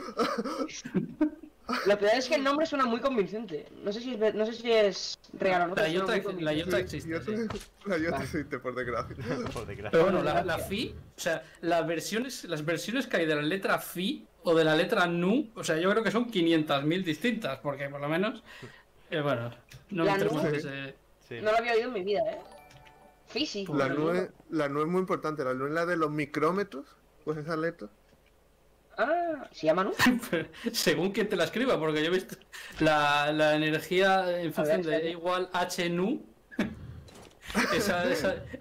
Lo peor es que el nombre suena muy convincente. No sé si es, no sé si es real o no. La pero suena iota, muy la convincente. iota existe, sí. La iota Vale. existe, por desgracia. Por desgracia. Pero bueno, la phi, o sea, las versiones que hay de la letra phi o de la letra nu, o sea, yo creo que son 500.000 distintas, porque por lo menos, bueno, no La entremos nu- en ese... Sí. No lo había oído en mi vida, ¿eh? Físico. La nube es muy importante. La nube es la de los micrómetros. Pues esa letra. Ah, ¿se llama, no? Según quien te la escriba, porque yo he visto la energía en función de espérate. E igual H nu,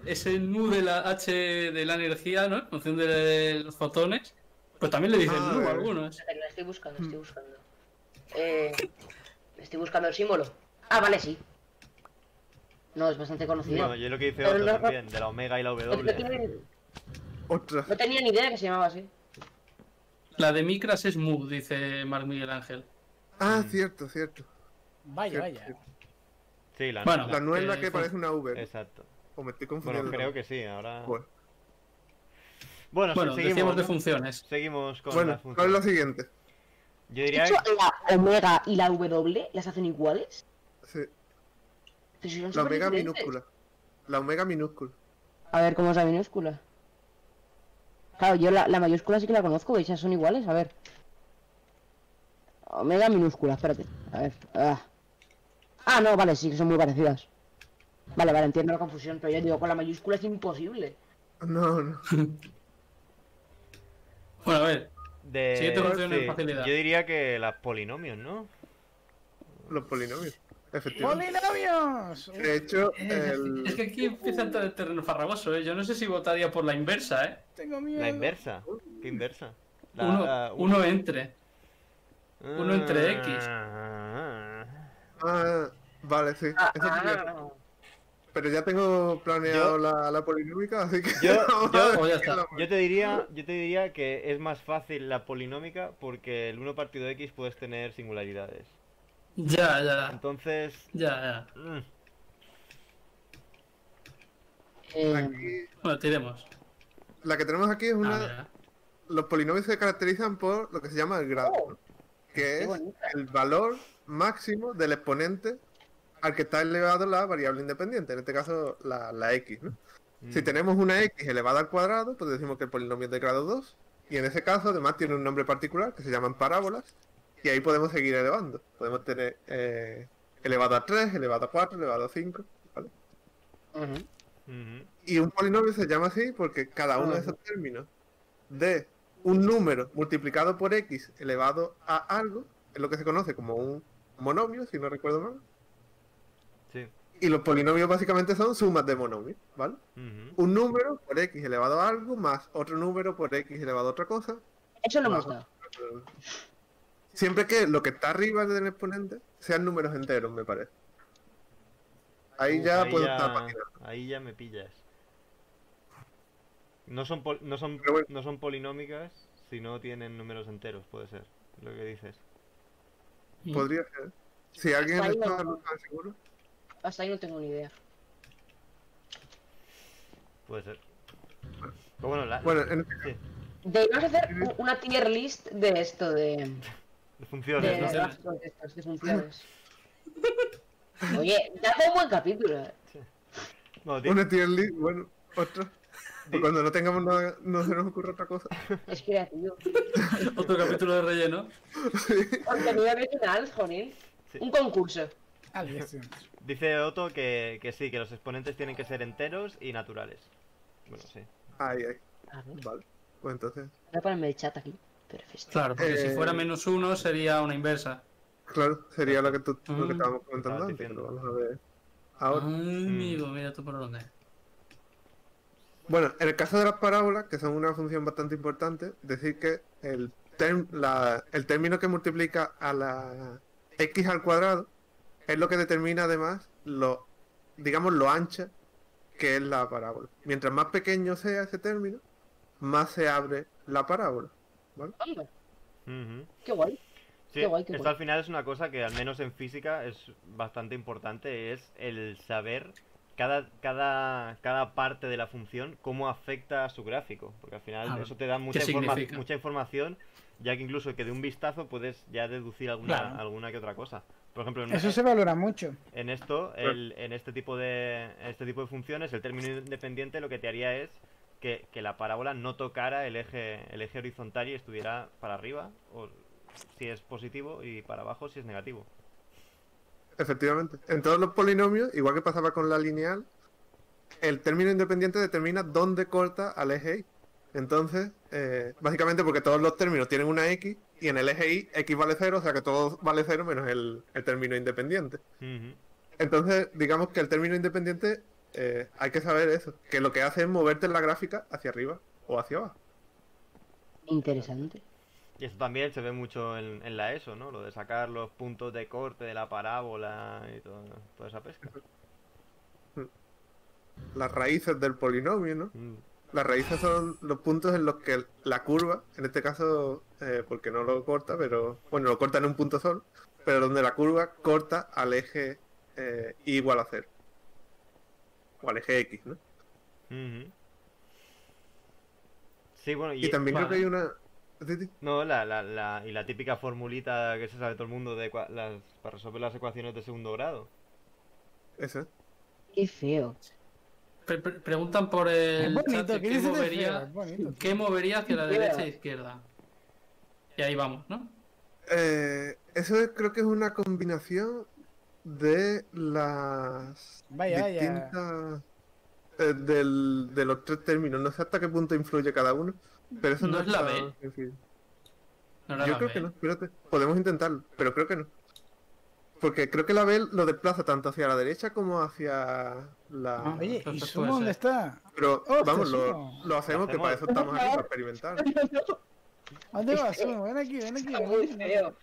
ese nu de la H de la energía, ¿no? En función de los fotones, pues también le dicen Ah, nu a algunos. Espera, la estoy buscando, estoy buscando. Estoy buscando el símbolo. Ah, vale, sí. No, es bastante conocido. Bueno, yo lo que hice Pero otro no- también, de la omega y la No, W. tiene- Otra. no tenía ni idea que se llamaba así. La de Micras es Mu, dice Marc Miguel Ángel. Ah, cierto, cierto. Vaya, Cierto, vaya. cierto. Sí, Bueno, La nueva que sí. parece una V, ¿no? Exacto. O me estoy Bueno, confundiendo. creo que sí, ahora... Bueno, Bueno, Bueno, seguimos, decíamos de ¿no? funciones. Seguimos con bueno las ¿cuál es lo funciones. siguiente? Yo ¿Has diría dicho la omega y la W las hacen iguales? Sí, Pero si son la omega superdiferentes. minúscula. La omega minúscula. A ver, ¿cómo es la minúscula? Claro, yo la mayúscula sí que la conozco, esas son iguales, a ver. Omega minúscula, espérate. A ver. Ah, no, vale, sí que son muy parecidas. Vale, vale, entiendo la confusión, pero yo digo, con la mayúscula es imposible. No, no. Bueno, a ver. de... Siguiente función en sí, facilidad. yo diría que las polinomios, ¿no? Los polinomios. Efectivamente. ¡Polinomios! De hecho, Es que aquí empieza a entrar el terreno farragoso, ¿eh? Yo no sé si votaría por la inversa, ¿eh? Tengo miedo. La inversa. ¿Qué inversa? Uno entre. Uno entre X. Vale, sí. Ah, Eso sí que- Pero ya tengo planeado la polinómica, así que... Yo- yo- Pues ya está. Yo te diría que es más fácil la polinómica porque el 1 partido X puedes tener singularidades. Ya. Entonces... Ya. mm, Aquí, Bueno, tiremos. la que tenemos aquí es Ah, una... mira. Los polinomios se caracterizan por lo que se llama el grado, ¿no? Que Qué es bonita. el valor máximo del exponente al que está elevado la variable independiente, en este caso la x, ¿no? Si mm, tenemos una x elevada al cuadrado, pues decimos que el polinomio es de grado 2, y en ese caso además tiene un nombre particular que se llaman parábolas, y ahí podemos seguir elevando. Podemos tener elevado a 3, elevado a 4, elevado a 5, ¿vale? Ujú. ujú, Y un polinomio se llama así porque cada uno de esos términos de un número multiplicado por x elevado a algo es lo que se conoce como un monomio, si no recuerdo mal. sí. Y los polinomios básicamente son sumas de monomios, ¿vale? Ujú. Un número por x elevado a algo más otro número por x elevado a otra cosa. Eso lo más hemos dado. Siempre que lo que está arriba del exponente sean números enteros, me parece. Ahí Uf, ya ahí puedo ya- estar patinando. ahí ya me pillas. No Pero bueno. no son polinómicas si no tienen números enteros, puede ser, lo que dices. Podría ser. Si alguien Ahí está no. no está seguro. Hasta ahí no tengo ni idea. Puede ser. Pero bueno, Bueno, sí, Deberíamos hacer una tier list de esto, de funciones, ¿no? funciones. gráficos de estos, de funciones. Oye, da un buen capítulo. Bueno, ti- Una tier list, bueno, otra. Di- O cuando no tengamos nada, no se nos ocurre otra cosa. Es creativo. Otro capítulo de relleno. Contenido original, Jonil. Sí. Un concurso. Al 10. Dice Otto que sí, que los exponentes tienen que ser enteros y naturales. Bueno, sí. Ahí. A ver, Vale. Pues entonces, voy a ponerme el chat aquí. Perfecto. Claro, porque si fuera -1 sería una inversa. claro, sería lo que Mm. estábamos comentando Estabas antes. diciendo. Pero vamos a ver. Ahora. Amigo, mira tú por dónde. Bueno, en el caso de las parábolas, que son una función bastante importante, decir que el término que multiplica a la x al cuadrado es lo que determina además digamos, lo ancha que es la parábola. Mientras más pequeño sea ese término, más se abre la parábola. ¿Vale? Anda, Ujú. qué guay. Sí, Qué guay, qué esto guay. al final es una cosa que al menos en física es bastante importante, es el saber cada parte de la función cómo afecta a su gráfico, porque al final Claro. eso te da ¿Qué significa? mucha información, ya que incluso que de un vistazo puedes ya deducir alguna, Claro. alguna que otra cosa. Por ejemplo, Eso se valora mucho. en esto, en este tipo de funciones, el término independiente lo que te haría es que la parábola no tocara el eje horizontal y estuviera para arriba, o si es positivo, y para abajo si es negativo. Efectivamente. En todos los polinomios, igual que pasaba con la lineal, el término independiente determina dónde corta al eje y. Entonces, básicamente porque todos los términos tienen una x y en el eje y x vale 0, o sea que todo vale 0 menos el término independiente. Ujú. Entonces, digamos que el término independiente hay que saber eso, que lo que hace es moverte en la gráfica hacia arriba o hacia abajo. Interesante. Y eso también se ve mucho en la ESO, ¿no? Lo de sacar los puntos de corte de la parábola y toda esa pesca. Las raíces del polinomio, ¿no? Mm. Las raíces son los puntos en los que la curva, en este caso, porque no lo corta, pero bueno, lo corta en un punto solo, pero donde la curva corta al eje y igual a 0. O al eje X, ¿no? Ujú. Sí, bueno, Y también creo que hay una... Sí, sí. No, y la típica formulita que se sabe todo el mundo para resolver las ecuaciones de segundo grado. Esa. Qué feo. Preguntan por Es el bonito, chat de ¿qué qué dices de feo? movería, Es bonito. qué movería hacia la Feo. derecha e izquierda. Y ahí vamos, ¿no? Creo que es una combinación de las Vaya, distintas... de los 3 términos. No sé hasta qué punto influye cada uno, pero eso ¿No no es la está B? sencillo. No era Yo la creo B. que no, espérate. Podemos intentarlo, pero creo que no. Porque creo que la B lo desplaza tanto hacia la derecha como hacia la... Ah, oye, Entonces ¿y puede Sumo dónde ser. está? Pero ¡Ostras, vamos, Sumo! lo hacemos, que para eso estamos aquí, para experimentar. ¿A dónde vas, Sumo? Ven aquí, ven aquí. Ven Muy aquí. feo.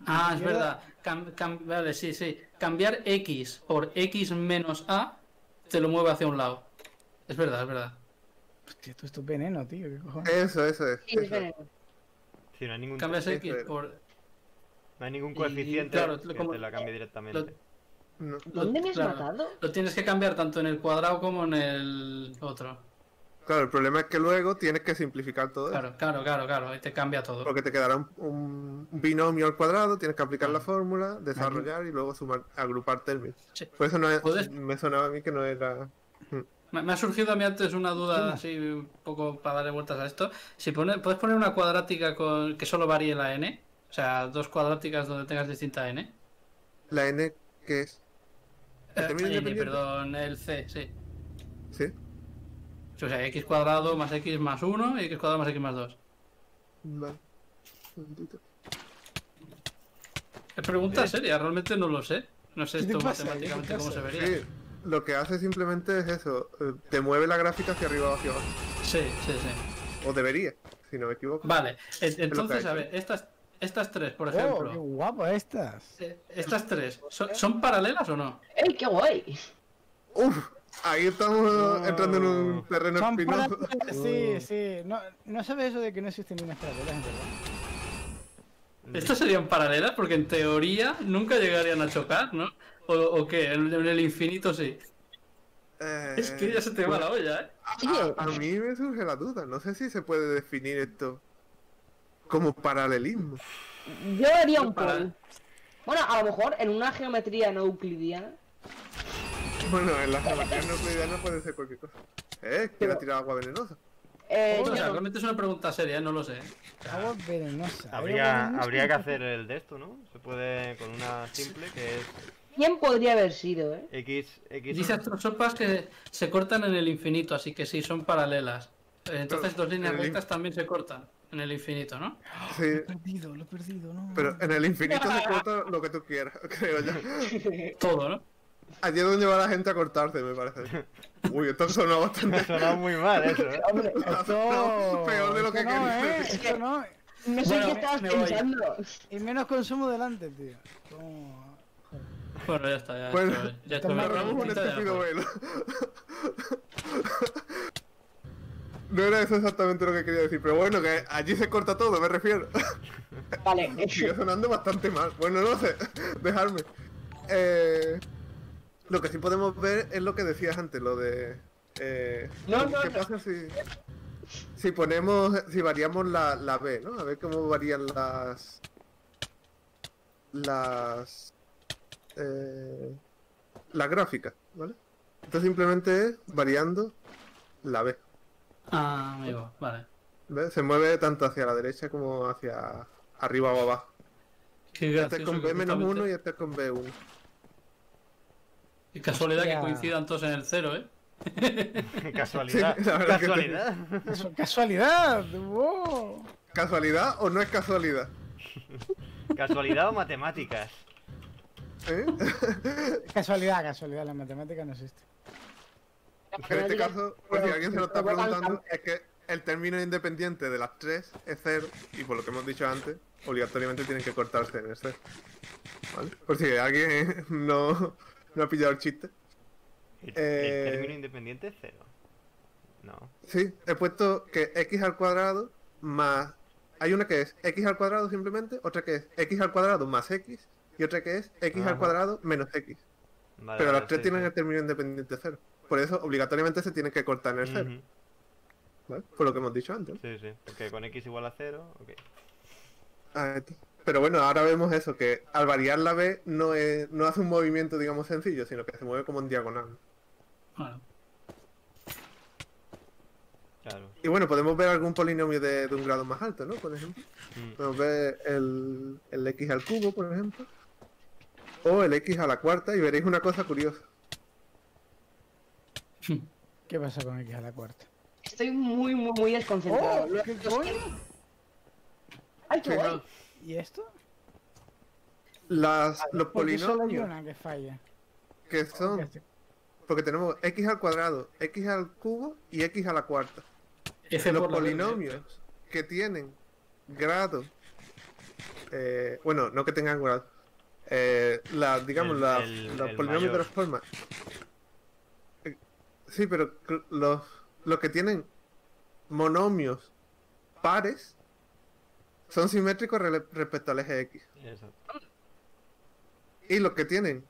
Ah, es Izquierda. verdad. Vale, sí, sí. Cambiar X por X menos A te lo mueve hacia un lado. Es verdad, es verdad. Hostia, tú es tu veneno, tío. ¿Qué cojones? Eso es. Sí, Eso es. espera. Sí, no hay ningún, Cambias Eso X era. por... no hay ningún y, coeficiente claro, que como- te la cambie directamente. No. ¿Dónde me has claro, matado? Lo tienes que cambiar tanto en el cuadrado como en el otro. Claro, el problema es que luego tienes que simplificar todo eso. Claro. Ahí te cambia todo. Porque te quedará un binomio al cuadrado, tienes que aplicar la fórmula, desarrollar y luego sumar, agrupar términos. Sí. Por eso Puedes- me sonaba a mí que no era... Me ha surgido a mí antes una duda Sí. así un poco para darle vueltas a esto. Puedes poner una cuadrática que solo varíe la n, o sea, 2 cuadráticas donde tengas distinta n. La n, ¿qué es? ¿El término N, independiente? perdón, el c, sí. Sí. O sea, x cuadrado más x más 1 y x cuadrado más x más 2. Vale. Un momentito. Es pregunta seria, realmente no lo sé. No sé ¿Qué te esto pasa? matemáticamente ¿Qué te cómo se pasa? vería. Sí, lo que hace simplemente es eso, te mueve la gráfica hacia arriba o hacia abajo. Sí, sí, sí. O debería, si no me equivoco. Vale, entonces, hay. a ver, estas tres, por Oh, qué ejemplo. guapo estas. Estas tres, ¿son paralelas o no? ¡Ey, qué guay! Uf, ahí estamos entrando en un terreno Son espinoso. Sí, sí. No sabes eso de que no existen líneas paralelas, en verdad. Estas serían paralelas porque en teoría nunca llegarían a chocar, ¿no? ¿O qué? En el infinito sí. Es que ya se te va la olla, ¿eh? A mí me surge la duda, no sé si se puede definir esto como paralelismo. Yo haría un Para- poll. Bueno, a lo mejor en una geometría no euclidiana. Bueno, en la geometría no euclidiana puede ser cualquier cosa. ¿Quiere tirar agua venenosa? O Yo sea, no. realmente es una pregunta seria, ¿eh? No lo sé. Agua venenosa. Habría que hacer el de esto, ¿no? Se puede con una simple que es ¿Quién podría haber sido, eh? x Dice Astrosopas que se cortan en el infinito, así que sí, son paralelas. Entonces dos líneas en el rectas también se cortan en el infinito, ¿no? Sí, Lo he perdido, ¿no? pero en el infinito se corta lo que tú quieras, creo yo. Todo, ¿no? Allí es donde va la gente a cortarse, me parece. Uy, esto sonó bastante... Sonaba muy mal eso, ¿eh? Hombre, Esto... Peor de lo que esto no, quería. Esto no. no sé Bueno, qué estabas me voy. pensando. Y menos consumo delante, tío. Como- Bueno, ya está, ya Bueno, estoy- ya estamos estoy- Agarramos un ya estúpido fue. velo. No era eso exactamente lo que quería decir, pero bueno, que allí se corta todo, me refiero. Vale, Sigue sonando bastante mal. Bueno, no sé, dejarme. Lo que sí podemos ver es lo que decías antes, lo de... No, ¿qué no. pasa si variamos la B, ¿no? A ver cómo varían las gráficas, ¿vale? Esto simplemente es variando la B. Ah, amigo, vale. ¿Ves? Se mueve tanto hacia la derecha como hacia arriba o abajo. Qué Este es gracioso con que B menos justamente- 1 y este es con B1. Qué casualidad que Hostia. coincidan todos en el cero, ¿eh? Casualidad. Sí, la verdad que Casualidad. ¡Casualidad! ¡Wow! ¿Casualidad o no es casualidad? Casualidad o matemáticas. ¿Eh? Casualidad, la matemática no existe. En este caso, por si alguien se lo está preguntando, es que el término independiente de las tres es 0 y por lo que hemos dicho antes, obligatoriamente tienen que cortarse en el 0. ¿Vale? Por si alguien no ha pillado el chiste. El Eh, término independiente es cero. No. Sí, he puesto que x al cuadrado más... Hay una que es x al cuadrado simplemente, otra que es x al cuadrado más x y otra que es x al Ajá. cuadrado menos x. Vale, Pero vale, las tres sí, tienen sí. el término independiente cero. Por eso obligatoriamente se tiene que cortar en el cero. Ujú. ¿Vale? Por lo que hemos dicho antes. Sí, sí. Porque con x igual a 0, ok. Pero bueno, ahora vemos eso, que al variar la b no hace un movimiento, digamos, sencillo, sino que se mueve como en diagonal. Bueno, Claro. Y bueno, podemos ver algún polinomio de un grado más alto, ¿no? Por ejemplo. Mm. Podemos ver el x al cubo, por ejemplo. O el x a la cuarta y veréis una cosa curiosa. ¿Qué pasa con X a la cuarta? Estoy muy desconcentrado. ¡Oh! ¿Qué coño? ¡Ay, qué guay! Fijaos, ¿Y esto? los Porque solo hay polinomios una que falla. que son... Porque tenemos x al cuadrado, x al cubo y x a la cuarta. F Los por la B, polinomios que tienen grado... bueno, no que tengan grado. Digamos, los el polinomios mayor. de las formas. Sí, pero los que tienen monomios pares son simétricos respecto al eje X. Eso. Y los que tienen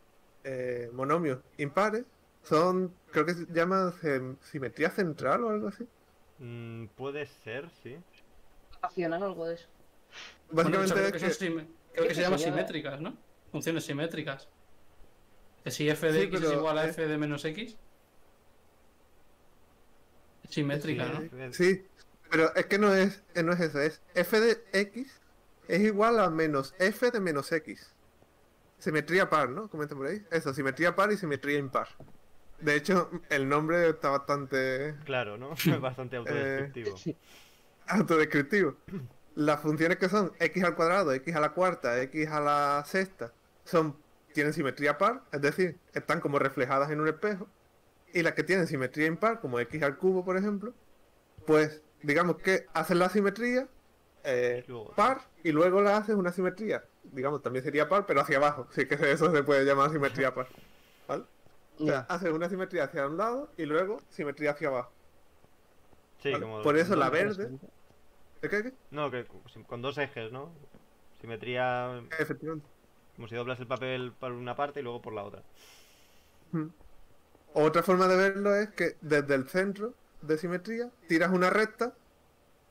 monomios impares son, creo que se llama simetría central o algo así. Puede ser, sí. Racional o algo de eso. Bueno, de hecho, Básicamente creo que, es que... creo que se llama sería- simétricas, ¿no? Funciones simétricas. Que si f de Sí, x es pero igual a es- f de menos x. Es simétrica, ¿no? Sí, pero es que no es eso, es f de x es igual a menos f de menos x. Simetría par, ¿no? Comenten por ahí. Eso, simetría par y simetría impar. De hecho, el nombre está bastante Claro, ¿no? Bastante autodescriptivo. autodescriptivo. Las funciones que son x al cuadrado, x a la cuarta, x a la sexta, tienen simetría par, es decir, están como reflejadas en un espejo. Y las que tienen simetría impar, como x al cubo, por ejemplo, pues digamos que hacen la simetría Luego- par y luego la haces una simetría. Digamos, también sería par, pero hacia abajo. Sí que eso se puede llamar simetría par. ¿Vale? O sea, haces una simetría hacia un lado y luego simetría hacia abajo. Sí, ¿Vale? como Por eso con la dos- verde... ¿Qué? No, que con dos ejes, ¿no? Simetría, Efectivamente. como si doblas el papel por una parte y luego por la otra. Mm. Otra forma de verlo es que desde el centro de simetría tiras una recta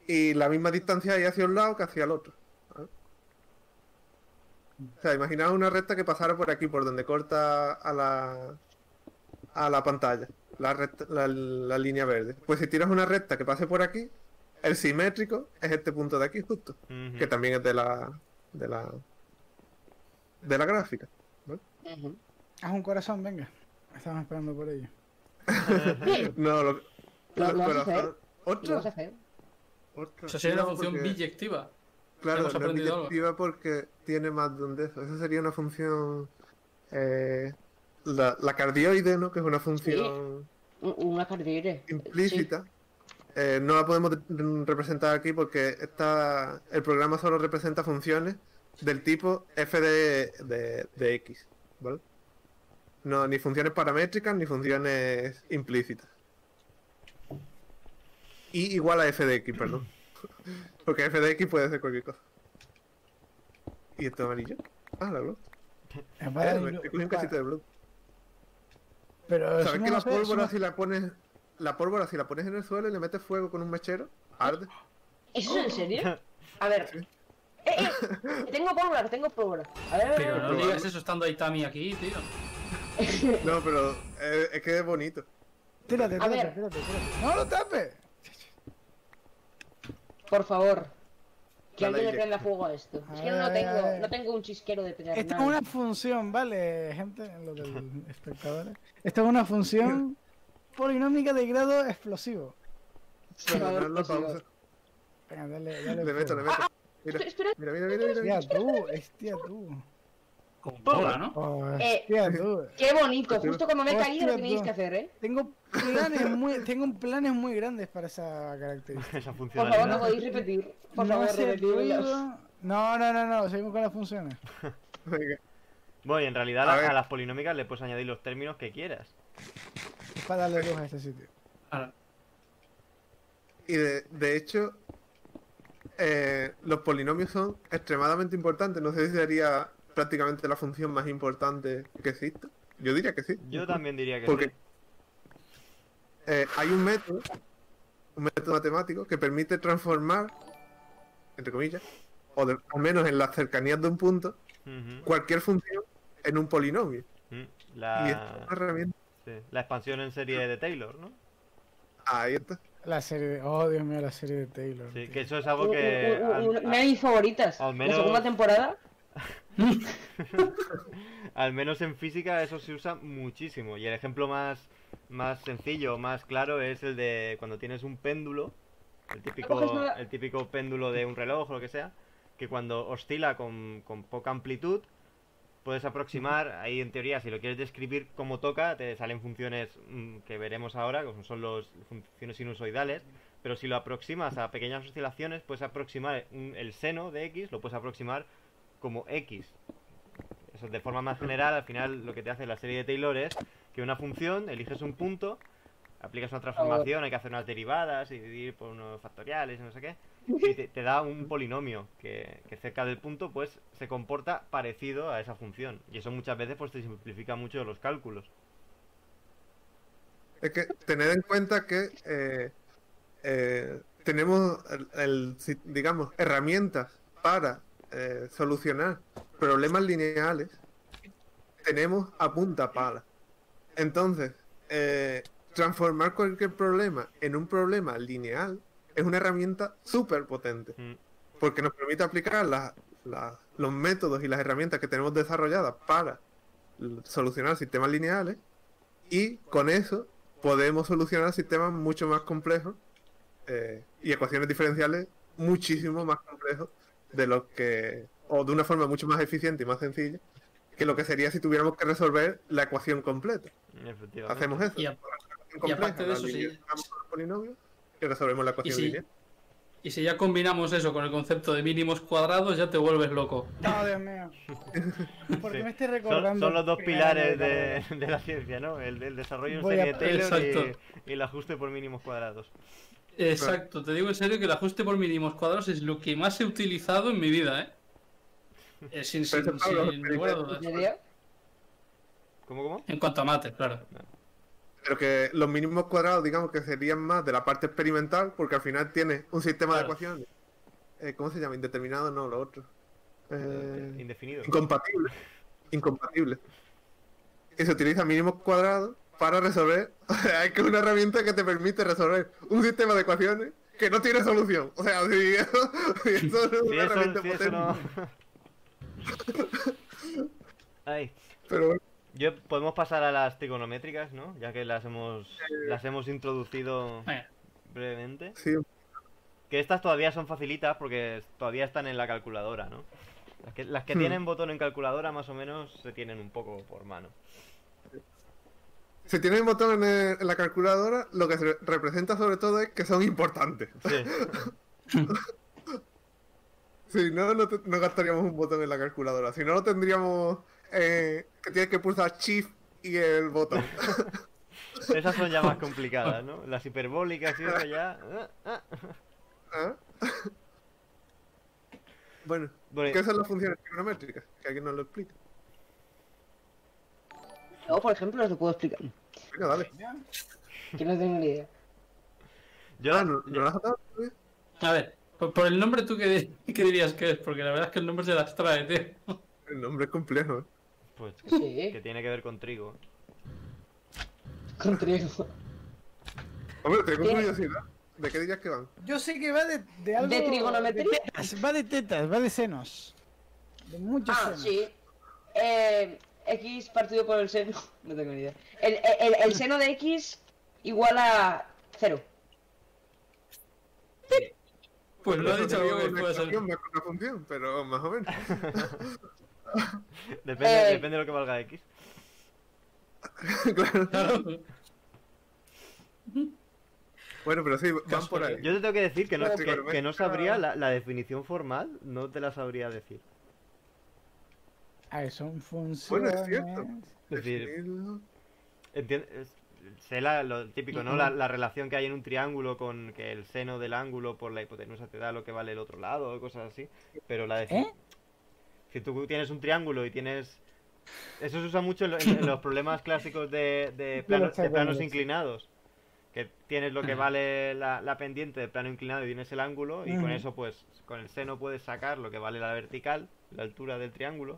y la misma distancia hay hacia un lado que hacia el otro. ¿Vale? O sea, imaginaos una recta que pasara por aquí, por donde corta a la pantalla, la línea verde. Pues si tiras una recta que pase por aquí, el simétrico es este punto de aquí justo, Ujú. que también es de la gráfica. Ujú. Haz un corazón, venga. Estamos esperando por ello. No, Lo vas a hacer. Lo ¿Otra? vas a hacer. Otra. Eso sería No, una función porque- biyectiva. Claro, Hemos no es aprendido algo. biyectiva porque tiene más de un de esos. Esa sería una función... la cardioide, ¿no? Que es una función Una cardioide. implícita. No la podemos representar aquí porque el programa solo representa funciones del tipo f de x, ¿vale? No, ni funciones paramétricas ni funciones implícitas. Y igual a f de x, perdón. Porque f de x puede ser cualquier cosa. ¿Y esto amarillo? Ah, la blog. Es para- Me cogí un cachito de blog. Pero eso ¿Sabes no que lo la sé, pólvora eso si la pones... La pólvora si la pones en el suelo y le metes fuego con un mechero, arde? ¿Eso es en serio? A ver. Que tengo pólvora, que tengo pólvora. A ver, Pero no Probable. digas eso estando Aitami aquí, tío. No, pero es que es bonito. Tírate, A ver. tírate. ¡No lo tapes! por favor. Que Dale, alguien le Ije. prenda fuego a esto. Es que A no ver. tengo un chisquero de Esta es pedernal. una función, ¿vale, gente? Lo del espectador. Esta es una función polinómica de grado explosivo. Para darle pues, pausa. Venga, dale. Le meto, le meto. Mira, Espera, mira, mira, mira, mira. Hostia tú. Con bola, ¿no? Hostia tú. qué bonito. Justo como me he caído lo Hostia, tenéis tú. que hacer, ¿eh? Tengo planes muy grandes para esa característica. Esa Por favor, no funcionalidad. podéis repetir. Por No favor, hace repetirlo. ruido. No, seguimos con las funciones. Venga. Bueno, y en realidad A ver. a las polinómicas le puedes añadir los términos que quieras. Es para darle luz a este sitio. Ahora, Y de hecho, los polinomios son extremadamente importantes. No sé si sería prácticamente la función más importante que existe. Yo diría que sí. Yo también diría que Porque sí. hay un método matemático que permite transformar, entre comillas, al menos en las cercanías de un punto, Ujú. cualquier función en un polinomio. Mm, Y esta es una herramienta. sí, la expansión en serie de Taylor, ¿no? Ahí está. La serie de... Oh, Dios mío, la serie de Taylor. Sí, tío. que eso es algo que Una de mis favoritas. al La menos- segunda temporada. al menos en física eso se usa muchísimo. Y el ejemplo más sencillo, más claro es el de cuando tienes un péndulo, el típico péndulo de un reloj o lo que sea, que cuando oscila con poca amplitud, puedes aproximar, ahí en teoría si lo quieres describir como toca, te salen funciones que veremos ahora, como son las funciones sinusoidales, pero si lo aproximas a pequeñas oscilaciones, puedes aproximar el seno de x, lo puedes aproximar como x. Eso de forma más general, al final lo que te hace la serie de Taylor es que una función, eliges un punto, aplicas una transformación, hay que hacer unas derivadas y dividir por unos factoriales y no sé qué, y te da un polinomio que cerca del punto pues se comporta parecido a esa función. Y eso muchas veces pues te simplifica mucho los cálculos. Es que tened en cuenta que tenemos, digamos, herramientas para solucionar problemas lineales. Tenemos a punta pala. Entonces, transformar cualquier problema en un problema lineal es una herramienta súper potente. Mm, Porque nos permite aplicar los métodos y las herramientas que tenemos desarrolladas para solucionar sistemas lineales, y con eso podemos solucionar sistemas mucho más complejos y ecuaciones diferenciales muchísimo más complejos de lo que, o de una forma mucho más eficiente y más sencilla que lo que sería si tuviéramos que resolver la ecuación completa. efectivamente. Hacemos eso. Y, La ecuación y aparte de la eso, sí. linealizamos con los polinomios y resolvemos la ecuación si- lineal. y si ya combinamos eso con el concepto de mínimos cuadrados, ya te vuelves loco. Oh, Dios mío. Porque Sí. me estoy Son, recordando. son los dos primero pilares de de la ciencia, ¿no? El desarrollo en Voy serie a- de Taylor Exacto. y el ajuste por mínimos cuadrados. Exacto, te digo en serio que el ajuste por mínimos cuadrados es lo que más he utilizado en mi vida, ¿eh? Sin Pero, Pablo, sin lugar a dudas. ¿En serio? ¿Cómo? En cuanto a mate, claro. Pero que los mínimos cuadrados, digamos que serían más de la parte experimental, porque al final tiene un sistema de Claro. ecuaciones. ¿Cómo se llama? Indeterminado, no, lo otro. Indefinido. Incompatible. Incompatible. Y se utiliza mínimos cuadrados para resolver. O sea, es que es una herramienta que te permite resolver un sistema de ecuaciones que no tiene solución. O sea, si eso es Si una herramienta eso, si eso potente. no... Ay, Pero bueno, podemos pasar a las trigonométricas, ¿no? Ya que las hemos introducido Venga. brevemente. sí, Que estas todavía son facilitas porque todavía están en la calculadora, ¿no? Las que tienen botón en calculadora más o menos se tienen un poco por mano. si tienes botón en la calculadora, lo que se representa sobre todo es que son importantes. Sí, Si no, no gastaríamos un botón en la calculadora. Si no, lo tendríamos que tienes que pulsar Shift y el botón. esas son ya más complicadas, ¿no? Las hiperbólicas y eso ya... ¿Ah? Bueno, Bueno, ¿qué son las funciones trigonométricas? Que alguien nos lo explique. Yo, por ejemplo, os lo puedo explicar. Venga, dale. Que no tengo ni idea. yo... ¿No las has dado todavía? A ver, por el nombre, ¿tú qué dirías que es? Porque la verdad es que el nombre se las trae, tío. El nombre es complejo, ¿eh? Pues Sí, que tiene que ver con trigo. con trigo. Hombre, tengo Tiene- curiosidad. ¿De qué dirías que van? Yo sé que va de algo. ¿De trigonometría? de tetas, va de tetas, va de senos. De muchos Ah, senos. sí. X partido por el seno. No tengo ni idea. El seno de X igual a 0. Pues lo ha Eso dicho sería algo que una puede ser. ecuación más que una función, pero más o menos. Depende de lo que valga X. Claro. Claro. Bueno, pero sí, van Caso por que- ahí. Yo te tengo que decir que no, La que trigonométrica- no sabría la definición formal, no te la sabría decir. Ah, son funciones. Bueno, es cierto. Es decir, Definirlo. sé lo típico, ¿no? La relación que hay en un triángulo con que el seno del ángulo por la hipotenusa te da lo que vale el otro lado, cosas así. Pero si tú tienes un triángulo y tienes... Eso se usa mucho en los problemas clásicos de planos inclinados. Que tienes lo que vale la pendiente del plano inclinado y tienes el ángulo, y con eso, pues, con el seno puedes sacar lo que vale la vertical, la altura del triángulo,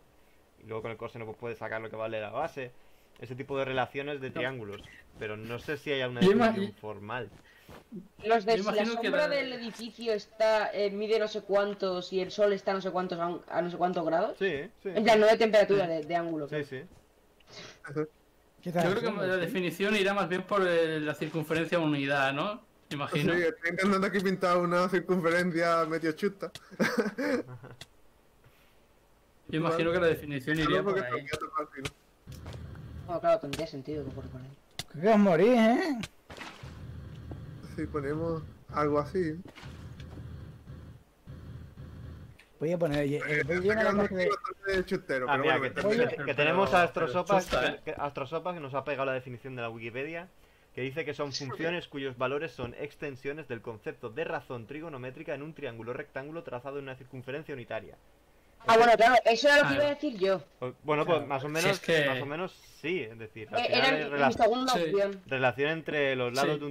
y luego con el coseno pues puedes sacar lo que vale la base. Ese tipo de relaciones de triángulos. Pero no sé si hay una definición formal. Los de Yo la imagino que sombra del edificio está mide no sé cuántos y el sol está a no sé cuántos a no sé cuántos grados. Sí, sí. En plan, no de temperatura, de ángulo. Sí, sí. ¿Qué Yo tal? creo que la definición irá más bien por la circunferencia unidad, ¿no? Imagino. Sí, estoy intentando aquí pintar una circunferencia medio chusta. Yo imagino que la definición iría Solo por porque ahí. todavía está fácil. Bueno, claro, tendría sentido que por ahí. ¿Qué os morís, eh? Si ponemos algo así. Voy a poner. Voy a llenar la caja de. Bastante chustero, Ah, pero mira, bueno, que tenemos a Astrosopas, chusta, Astrosopas que nos ha pegado la definición de la Wikipedia, que dice que son funciones cuyos valores son extensiones del concepto de razón trigonométrica en un triángulo rectángulo trazado en una circunferencia unitaria. Ah, bueno, claro, eso era lo que iba a decir yo. Bueno, pues más o menos, es que- más o menos sí, es decir, al final Era hay mi segunda Sí. opción. relación entre los lados Sí. de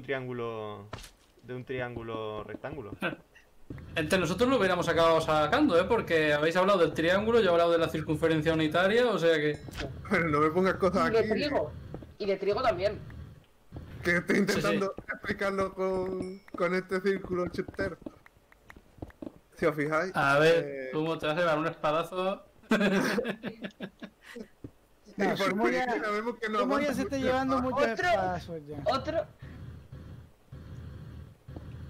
un triángulo rectángulo. Entre nosotros lo hubiéramos acabado sacando, ¿eh? Porque habéis hablado del triángulo, yo he hablado de la circunferencia unitaria, o sea que... pero no me pongas cosas Y de aquí. trigo. Y de trigo también. Que estoy intentando explicarlo con este círculo chustero. Si os fijáis. A ver, eh, ¿cómo te vas a llevar un espadazo? No, porque Sumoya sabemos que no Sumoya aguanta se está mucho. llevando muchos Otro. pasos ya. Otro.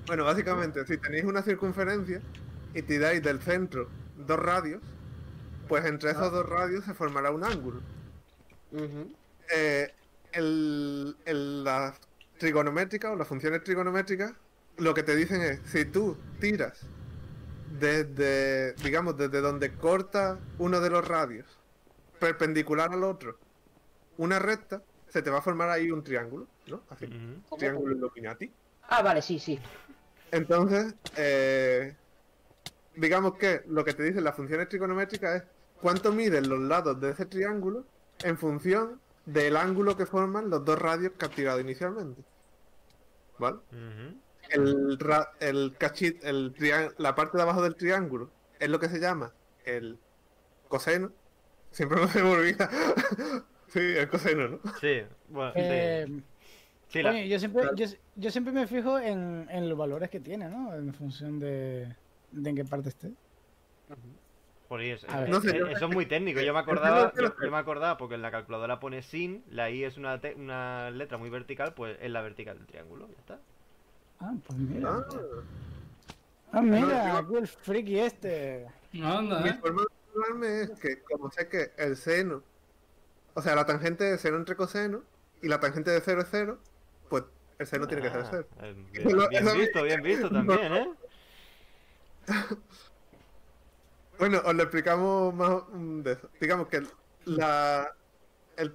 Bueno, básicamente, si tenéis una circunferencia y tiráis del centro 2 radios, pues entre esos 2 radios se formará un ángulo. La trigonométrica o las funciones trigonométricas lo que te dicen es, si tú tiras desde, digamos, desde donde corta uno de los radios perpendicular al otro una recta, se te va a formar ahí un triángulo, ¿no? Así, Ujú. triángulo Illuminati. Ah, vale, sí, sí. Entonces, digamos que lo que te dicen las funciones trigonométricas es cuánto miden los lados de ese triángulo en función del ángulo que forman los 2 radios que has tirado inicialmente. ¿Vale? Ujú. La parte de abajo del triángulo es lo que se llama el coseno. Siempre me olvida. Sí, el coseno, ¿no? Sí, bueno, Eh, sí, Oye, yo siempre me fijo en los valores que tiene, ¿no? En función de en qué parte esté. por ahí es, A ver. No sé, yo- eso es muy técnico. Yo me acordaba porque en la calculadora pone sin, la i es una letra muy vertical, pues es la vertical del triángulo, ya está. Ah, pues mira. Ah, Mira, No, aquí el friki este. Anda, mi ¿eh? forma de calcularme es que como sé que el seno, o sea, la tangente de seno entre coseno y la tangente de 0 es 0, pues el seno tiene que ser 0. Bien visto también, ¿eh? Bueno, os lo explicamos más de eso. Digamos que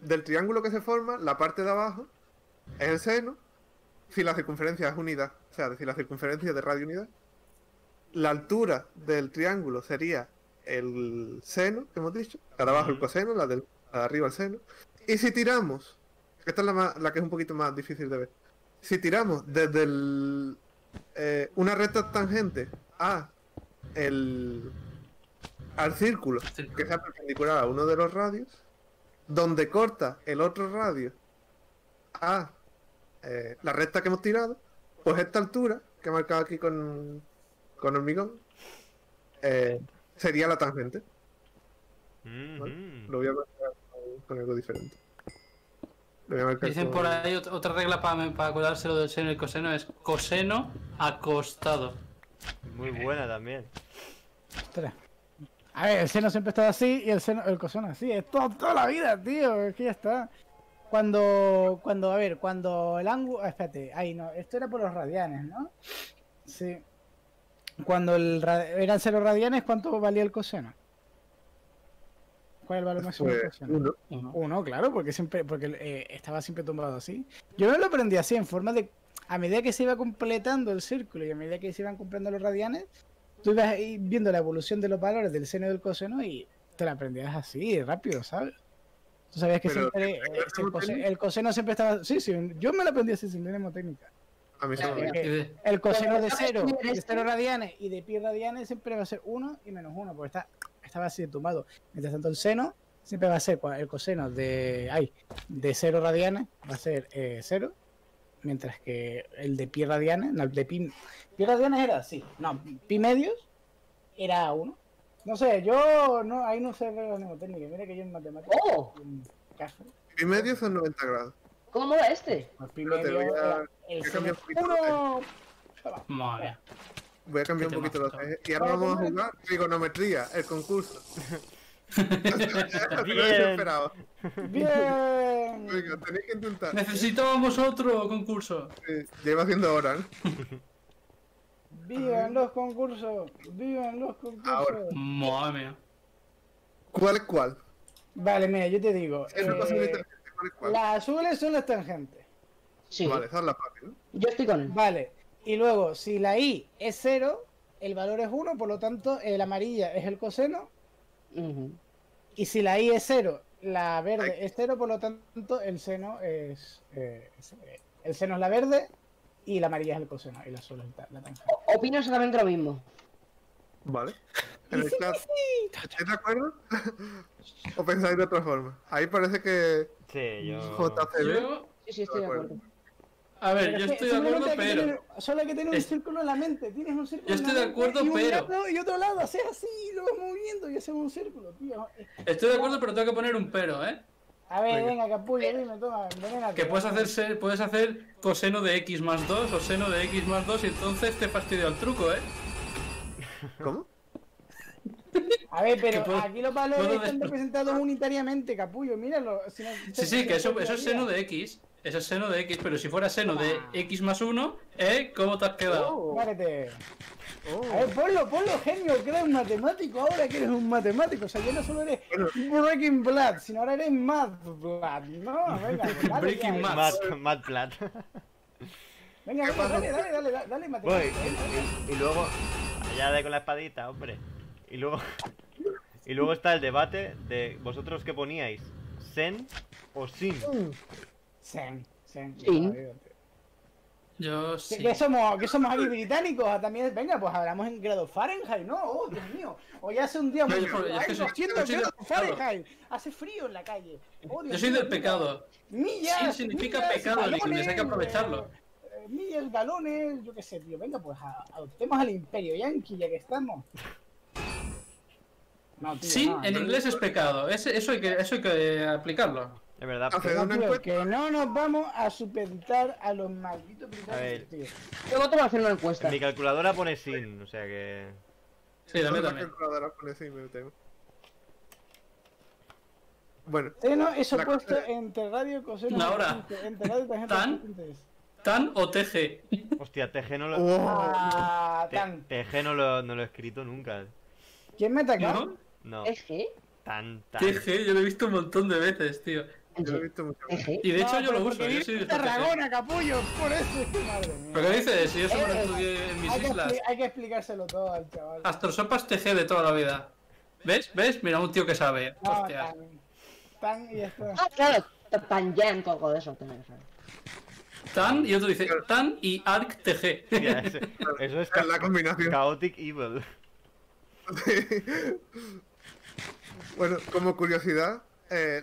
del triángulo que se forma, la parte de abajo es el seno, si la circunferencia es unidad, o sea, si la circunferencia es de radio unidad. La altura del triángulo sería el seno, que hemos dicho, la de abajo el coseno, la de arriba el seno. Y si tiramos, esta es la que es un poquito más difícil de ver, si tiramos desde una recta tangente al círculo que sea perpendicular a uno de los radios, donde corta el otro radio a la recta que hemos tirado, pues esta altura, que he marcado aquí con hormigón, sería la tangente. ¿Vale? Lo voy a marcar con algo diferente. Lo voy a marcar Dicen con- por ahí otra regla para acordarse lo del seno y el coseno es coseno acostado. Muy buena también. Ostras. A ver, el seno siempre ha estado así y el coseno así. Es toda la vida, tío. Es que ya está. Cuando el ángulo. Espérate, ahí no. Esto era por los radianes, ¿no? Sí. Cuando eran 0 radianes, ¿cuánto valía el coseno? ¿Cuál es el valor máximo del Pues coseno? 1. Uno. Uno, claro, porque estaba siempre tumbado así. Yo no lo aprendí así, en forma de. A medida que se iba completando el círculo y a medida que se iban cumpliendo los radianes, tú ibas ahí viendo la evolución de los valores del seno y del coseno y te la aprendías así, rápido, ¿sabes? Tú sabías que Pero, siempre el coseno siempre estaba. Sí, sí, yo me lo aprendí así sin mnemotécnica. A mí se me Claro. olvidó. Que el coseno de Pero, cero, ¿sabes? de 0 radianes y de pi radianes siempre va a ser 1 y menos 1, porque estaba así tumbado. Mientras tanto, el seno siempre va a ser el coseno de 0 radianes, va a ser 0, mientras que el de pi radianes, no, el de pi radianes era así, no, pi medios era 1. No sé, yo no, ahí no sé ver la mnemotécnica, mira que yo en matemáticas. ¡Oh! un café. Y medio son 90 grados. ¿Cómo va este? Pues pi Pero te medio voy a- era el voy a seno cambiar un poquito 1. Madre. Voy a cambiar Qué un poquito los temazo. ejes. Y ahora vamos a jugar trigonometría, el concurso. Lo Bien. desesperado. Bien. Venga, tenéis que intentar. Necesitábamos otro concurso. Lleva haciendo horas. Vivan los concursos, vivan los concursos. Ahora. Madre mía. ¿Cuál es cuál? Vale, mira, yo te digo. Es una cosa muy inteligente. ¿Cuál es cuál? Las azules son las tangentes. Sí. Vale, esa es la fácil, ¿no? Yo estoy con él. Vale. Y luego, si la i es 0, el valor es 1, por lo tanto, la amarilla es el coseno. Ujú. Y si la i es 0, la verde es 0, por lo tanto, el seno es. El seno es la verde y la amarilla es el coseno. Y la azul es la tangente. Opino exactamente lo mismo. Vale. En el chat, ¿estáis de acuerdo? ¿O pensáis de otra forma? Ahí parece que Sí, yo. JCB. Yo, Sí, sí, estoy de acuerdo. a ver, Pero yo es que estoy de acuerdo, simplemente hay que pero. solo hay que tener un Es- círculo en la mente. Tienes un círculo Yo en la estoy de mente acuerdo, y un pero- lado y otro lado, haces así y lo vas moviendo y haces un círculo, tío. Estoy de acuerdo, pero tengo que poner un pero, ¿eh? A ver, Venga. venga, capullo, dime, toma, envenénate. Que puedes hacer coseno de x más 2 o seno de x más 2 y entonces te fastidia el truco, ¿eh? ¿Cómo? A ver, pero que puedo- aquí los valores puedo están des- representados unitariamente, capullo, míralo. Si no- Sí, sí, que eso es seno de x. Eso es seno de x, pero si fuera seno de x más 1, ¿eh? ¿Cómo te has quedado? Párate. Oh. A ver, ponlo, genio, que eres un matemático, ahora que eres un matemático. O sea, ya no solo eres Breaking Blood, sino ahora eres Mad Blood. No, venga, pues dale, Breaking ya. Bad. Mad Plat. Venga, venga, dale, matemático. Voy, y luego. Allá de con la espadita, hombre. Y luego. Y luego está el debate de vosotros qué poníais. ¿Sen o sin? Sen. Sin. Yo ¿Qué, sí. qué somos aquí británicos? También, venga, pues hablamos en grado Fahrenheit, ¿no? Oh, Dios mío. Hoy hace un día muy Yo- frío. yo- Hay yo- 200 yo soy del grados pecado. Fahrenheit. Hace frío en la calle. Oh, Dios Yo soy mío, del pecado. Millas. Sin significa millas, pecado, galones, Licknes, hay que aprovecharlo. Millas, galones, yo qué sé, tío. Venga, pues adoptemos al Imperio Yankee, ya que estamos. No, tío, Sí, no, en no. inglés es pecado. Eso hay que aplicarlo. Es verdad. Hace No, una tío, encuesta. que no nos vamos a supeditar a los malditos A ver. británicos, tío. Yo voto por hacer una encuesta. En mi calculadora pone sin, o sea que. Sí, también, Una también. calculadora pone sí, me temo. Bueno, Seno es La opuesto cosa- entre radio, coseno, Ahora. entre radio y tangente. Tan. ¿Tan o TG? Hostia, TG no lo. oh, Ah, tan. TG no lo he escrito nunca. ¿Quién me ataca? ¿No? No. ¿Eje? Tan. TG, yo lo he visto un montón de veces, tío. yo lo he visto mucho. ¿Eje? Y de hecho No, yo lo pero uso, porque yo soy vive de en TG. Tarragona, capullo, por eso. Madre mía. ¿Pero qué dices? Si yo eso me lo estudié en mis Hay que, islas. hay que explicárselo todo al chaval. Astrosopas TG de toda la vida. ¿Ves? ¿Ves? Mira, un tío que sabe. No, Hostia. tan y ya está. Ah, claro. Tangent o algo de eso. También, ¿sabes? Tan y otro dice Tan y Arc TG. Hostia, eso es Es la combinación. Chaotic Evil. Bueno, como curiosidad,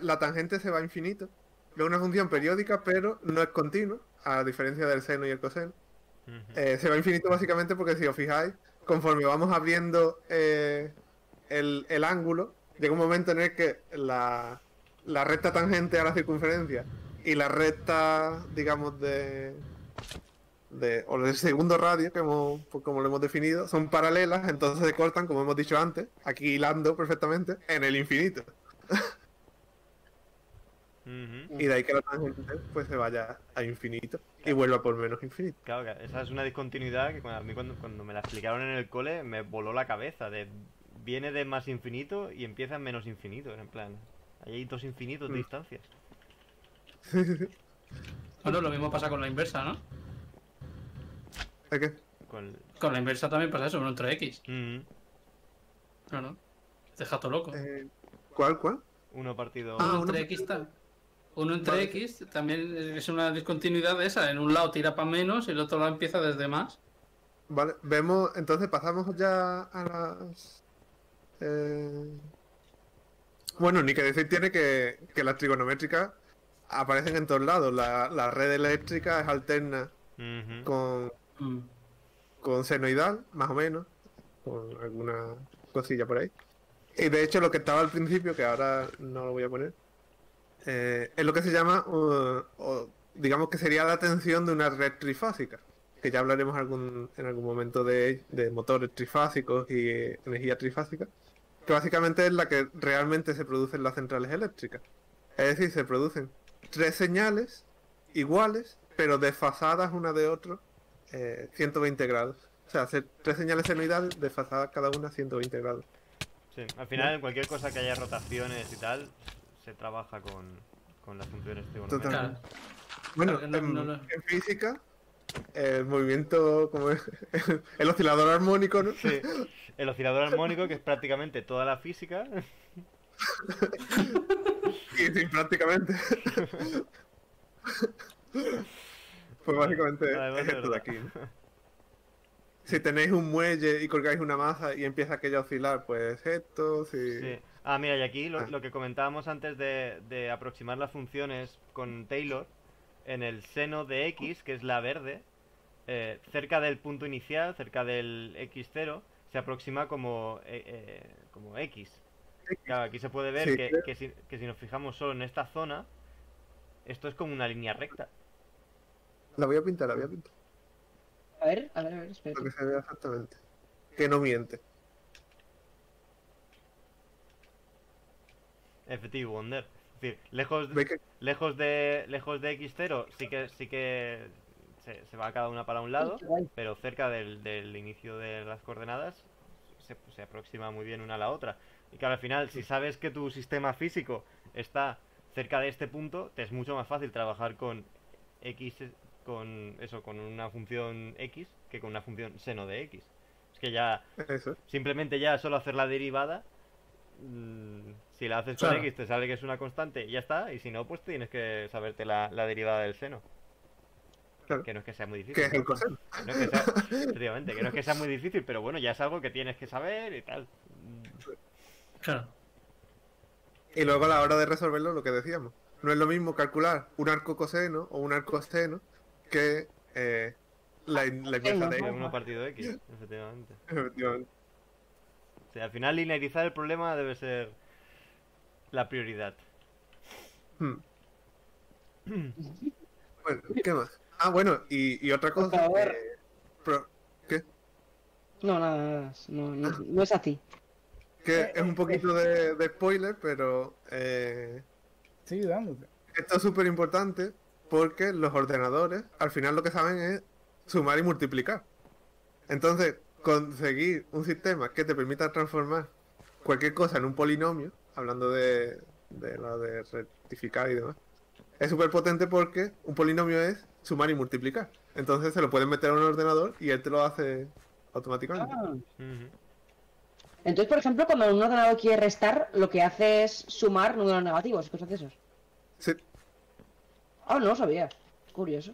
la tangente se va a infinito. Es una función periódica, pero no es continua, a diferencia del seno y el coseno. Se va a infinito básicamente porque si os fijáis, conforme vamos abriendo el ángulo, llega un momento en el que la recta tangente a la circunferencia y la recta, digamos, o del segundo radio, que pues, como lo hemos definido, son paralelas, entonces se cortan, como hemos dicho antes, aquí hilando perfectamente, en el infinito. Ujú. Y de ahí que la tangente pues se vaya a infinito y vuelva por menos infinito. Claro, que esa es una discontinuidad que a mí cuando me la explicaron en el cole me voló la cabeza de viene de más infinito y empieza en menos infinito, en plan. Ahí hay dos infinitos de distancias. Bueno, lo mismo pasa con la inversa, ¿no? ¿A qué? Con... Con la inversa también pasa eso, 1 entre X. Mm, No, no. Te deja todo loco. ¿Cuál? uno partido... Ah, 1 uno entre X está. 1 entre Vale. X también es una discontinuidad de esa. En un lado tira para menos y el otro lado empieza desde más. Vale, vemos, entonces pasamos ya a las... Bueno, ni que decir tiene que las trigonométricas aparecen en todos lados. La red eléctrica es alterna Ujú. con, Mm. con senoidal, más o menos, con alguna cosilla por ahí. Y de hecho lo que estaba al principio, que ahora no lo voy a poner, es lo que se llama, digamos que sería la tensión de una red trifásica, que ya hablaremos en algún momento de motores trifásicos y energía trifásica, que básicamente es la que realmente se produce en las centrales eléctricas. Es decir, se producen tres señales iguales, pero desfasadas una de otra 120 grados. O sea, hacer tres señales senoidales desfasadas cada una 120 grados. Sí, al final en cualquier cosa que haya rotaciones y tal, se trabaja con las funciones trigonométricas. Totalmente. Claro. Bueno, Claro, no. en física, el movimiento, como es, el oscilador armónico, ¿no? Sí, el oscilador armónico, que es prácticamente toda la física. Sí, sí, prácticamente. Pues básicamente Además, es de esto de verdad. aquí, ¿no? Si tenéis un muelle y colgáis una masa y empieza aquello a oscilar, pues esto, si... Sí. Ah, mira, y aquí Ah. lo que comentábamos antes de aproximar las funciones con Taylor, en el seno de X, que es la verde, cerca del punto inicial, cerca del X0, se aproxima como X. Claro, aquí se puede ver Sí, que, creo. que si nos fijamos solo en esta zona, esto es como una línea recta. La voy a pintar, la voy a pintar. A ver, espera. Para que se vea exactamente. Que no miente. Efectivo, Wonder. Es decir, lejos, ¿Veis que lejos de X0 sí que se va cada una para un lado, Qué guay. pero cerca del inicio de las coordenadas se aproxima muy bien una a la otra. Y claro, al final, si sabes que tu sistema físico está cerca de este punto, te es mucho más fácil trabajar con X, con una función X que con una función seno de X. Es que ya, eso? simplemente ya solo hacer la derivada, si la haces con Claro. X te sale que es una constante y ya está, y si no, pues tienes que saberte la derivada del seno. Claro. Que no es que sea muy difícil. Que es el coseno. No es que sea, efectivamente, que no es que sea muy difícil, pero bueno, ya es algo que tienes que saber y tal. Claro. Y luego a la hora de resolverlo, lo que decíamos. No es lo mismo calcular un arco coseno o un arco seno que la inversa de De x. uno partido X, efectivamente. Efectivamente. O sea, al final linearizar el problema debe ser la prioridad. Hmm. Bueno, ¿qué más? Ah, bueno, y otra Por cosa. favor. ¿Qué? No, nada, no es así. Que es un poquito de spoiler, pero Sigue dándote. esto es súper importante porque los ordenadores al final lo que saben es sumar y multiplicar. Entonces, conseguir un sistema que te permita transformar cualquier cosa en un polinomio, hablando de lo de rectificar y demás, es súper potente porque un polinomio es sumar y multiplicar. Entonces se lo pueden meter a un ordenador y él te lo hace automáticamente. Ah. Ujú. Entonces, por ejemplo, cuando un ordenador quiere restar, lo que hace es sumar números negativos y cosas de esos. Sí. Ah, no lo sabía. Curioso.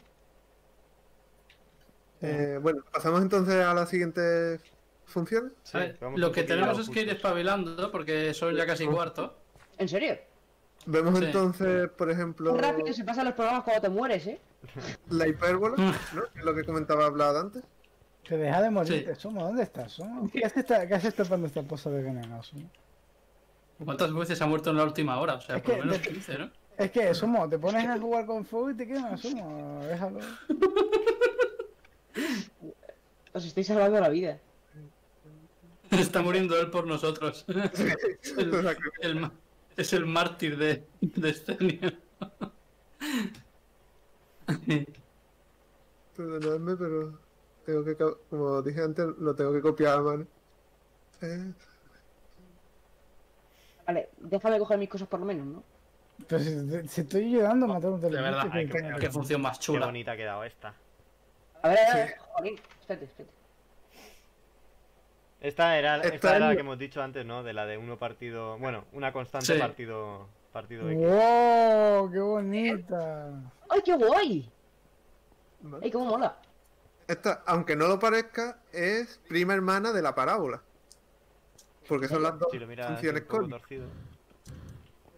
Bueno, pasamos entonces a las siguientes funciones. Sí, A ver, vamos lo un que poquillo tenemos es que ir justos. espabilando porque son ya casi cuarto. ¿En serio? Vemos Sí. entonces, por ejemplo, Qué rápido se pasan los programas cuando te mueres, ¿eh? la hipérbola, ¿no? Que es lo que comentaba Vlad antes. Te deja de morir, Sí. Sumo. ¿Dónde estás, Sumo? ¿Qué haces tapando esta poza de veneno, Sumo? ¿Cuántas veces ha muerto en la última hora? O sea, Es por que- lo menos 15, ¿no? Es que, Sumo, te pones a jugar con fuego y te quemas, Sumo. Déjalo. Os estoy salvando la vida. Está muriendo él por nosotros. O sea, que- Es el mártir de Escenia. Perdonadme, pero tengo que, como dije antes, lo tengo que copiar a mano. Vale, déjame coger mis cosas por lo menos, ¿no? Pero si estoy ayudando a matar un De telefonito. verdad, qué función más Qué chula. bonita ha quedado esta. A ver, Joaquín, espérate. Esta era Esta la es- que hemos dicho antes, ¿no? De la de uno partido... Bueno, una constante Sí. partido X. ¡Wow! ¡Qué bonita! ¡Ay, qué guay! ¿Vale? ¡Ay, cómo mola! Esta, aunque no lo parezca, es prima hermana de la parábola. Porque son las dos Si lo miras funciones un poco cónicas. torcido.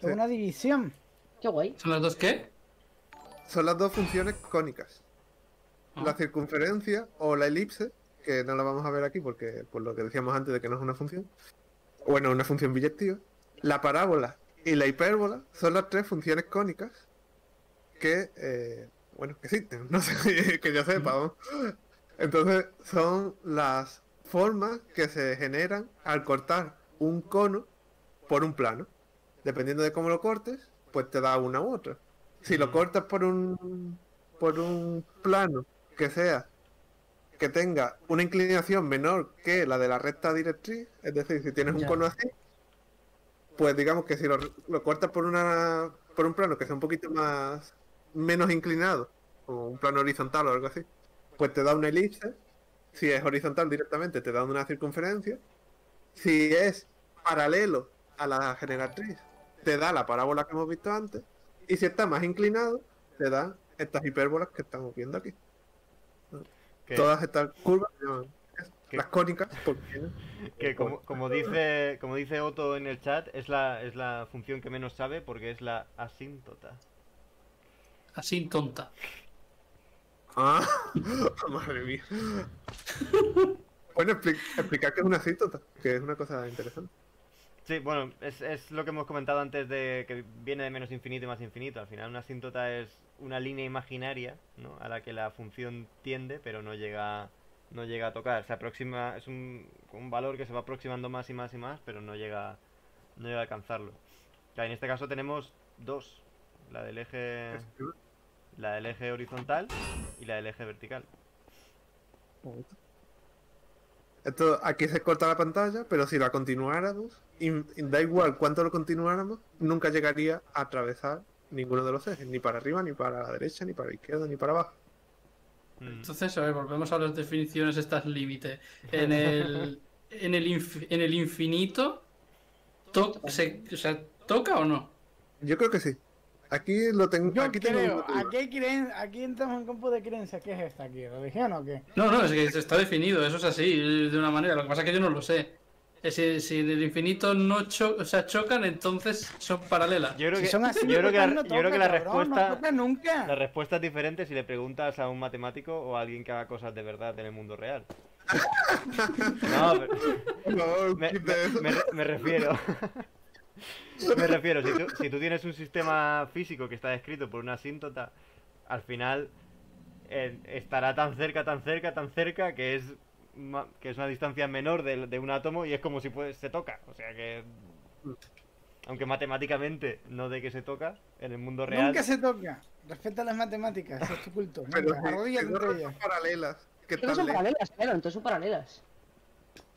Es una división. ¡Qué guay! ¿Son las dos qué? Son las dos funciones cónicas. Ah. La circunferencia o la elipse, que no la vamos a ver aquí porque por lo que decíamos antes de que no es una función. Bueno, una función biyectiva. La parábola y la hipérbola son las tres funciones cónicas que, bueno, que existen. No sé, que yo sepa, vamos. Entonces, son las formas que se generan al cortar un cono por un plano. Dependiendo de cómo lo cortes, pues te da una u otra. Si lo cortas por un plano que sea que tenga una inclinación menor que la de la recta directriz, es decir, si tienes un Ya. cono así, pues digamos que si lo cortas por un plano que sea un poquito menos inclinado, como un plano horizontal o algo así, pues te da una elipse. Si es horizontal directamente, te da una circunferencia. Si es paralelo a la generatriz, te da la parábola que hemos visto antes. Y si está más inclinado, te da estas hipérbolas que estamos viendo aquí. Que, Todas estas curvas se llaman ¿Qué? las cónicas porque que como dice Otto en el chat, es la función que menos sabe porque es la asíntota. Así tonta. Ah, madre mía. Bueno, explicar qué es una asíntota, que es una cosa interesante. Sí, bueno, es lo que hemos comentado antes de que viene de menos infinito y más infinito. Al final una asíntota es una línea imaginaria, ¿no? A la que la función tiende, pero no llega a tocar. Se aproxima, es un valor que se va aproximando más y más y más, pero no llega a alcanzarlo. Claro, en este caso tenemos dos, la del eje horizontal y la del eje vertical. Esto, aquí se corta la pantalla, pero si la continuáramos, y da igual cuánto lo continuáramos, nunca llegaría a atravesar ninguno de los ejes, ni para arriba, ni para la derecha, ni para la izquierda, ni para abajo. Entonces, a ver, volvemos a las definiciones estas límite. En el infinito, ¿toca o no? Yo creo que sí. Aquí lo tengo. Yo Aquí tengo creo, una aquí entramos en campo de creencia. ¿Qué es esta aquí? ¿Religión o qué? No, es que está definido, eso es así, de una manera. Lo que pasa es que yo no lo sé. Si en el infinito no chocan, entonces son paralelas. Yo creo Si que, son así, yo creo que la, no yo creo que toca, la cabrón, no respuesta toca nunca. la respuesta es diferente si le preguntas a un matemático o a alguien que haga cosas de verdad en el mundo real. No, pero- No, me, quita eso. me refiero. Me refiero, si tú tienes un sistema físico que está descrito por una asíntota, al final estará tan cerca que es una distancia menor de un átomo y es como si se toca. O sea que, aunque matemáticamente no de que se toca, en el mundo real... Nunca se toca. Respeta las matemáticas, eso es tu culto. Pero Nunca. Arrodíllate si dos ante rectas ellas. paralelas que Creo que están son lejos. paralelas, claro, entonces son paralelas.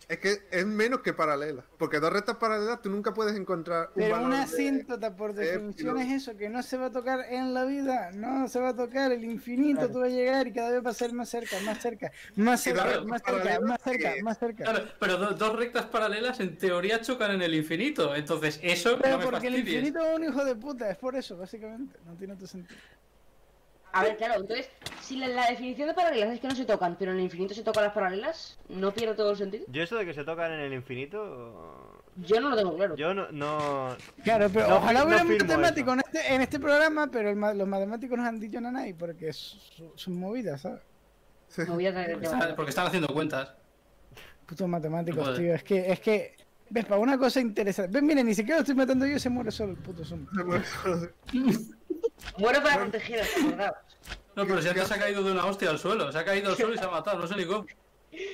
Es que es menos que paralelas. Porque dos rectas paralelas tú nunca puedes encontrar un Pero valor una de- asíntota, por definición, epsilon. es eso, que no se va a tocar en la vida. No se va a tocar el infinito. Claro. Tú vas a llegar y cada vez va a ser más cerca, más cerca, más cerca, Claro, más cerca, paralelas más cerca, que- más cerca. Claro, pero dos rectas paralelas en teoría chocan en el infinito. Entonces, eso Pero no me porque el fastidies. infinito es un hijo de puta, es por eso, básicamente. No tiene otro sentido. A ver, claro, entonces, si la definición de paralelas es que no se tocan, pero en el infinito se tocan las paralelas, ¿no pierde todo el sentido? Yo eso de que se tocan en el infinito... Yo no lo tengo claro. Yo no... Claro, pero No, ojalá no hubiera un firmo matemático en este programa, pero los matemáticos nos han dicho nanay, porque son movidas, ¿sabes? Sí. Me voy a traer el tema. Porque están haciendo cuentas. Putos matemáticos, No puede. tío. Es que. ¿Ves? Para una cosa interesante. ¿Ves? Miren, ni siquiera lo estoy matando yo y se muere solo el puto zombie. Muero para proteger a ¿verdad? No, pero si antes se ha caído de una hostia al suelo. Se ha caído al suelo y se ha matado, no sé ni cómo.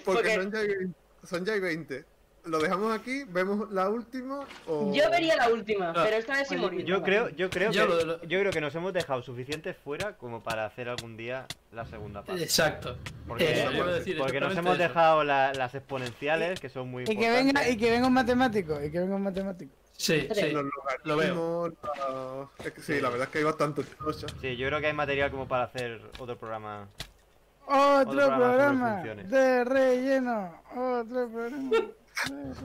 Porque Porque- son ya 20. lo dejamos aquí, vemos la última o... Yo vería la última, Ah, pero esta vez sin morir. Yo creo Yo que nos hemos dejado suficientes fuera como para hacer algún día la segunda parte. Exacto. Porque, Eso, iba a decir porque nos exactamente hemos eso. dejado las exponenciales, que son muy Y que importantes. venga un matemático, y que venga un matemático. Sí, sí. los lo veo. logaritmos, es que sí, la verdad es que hay bastante cosas. Sí, yo creo que hay material como para hacer otro programa. Otro programa sobre programa funciones. de relleno. Otro programa.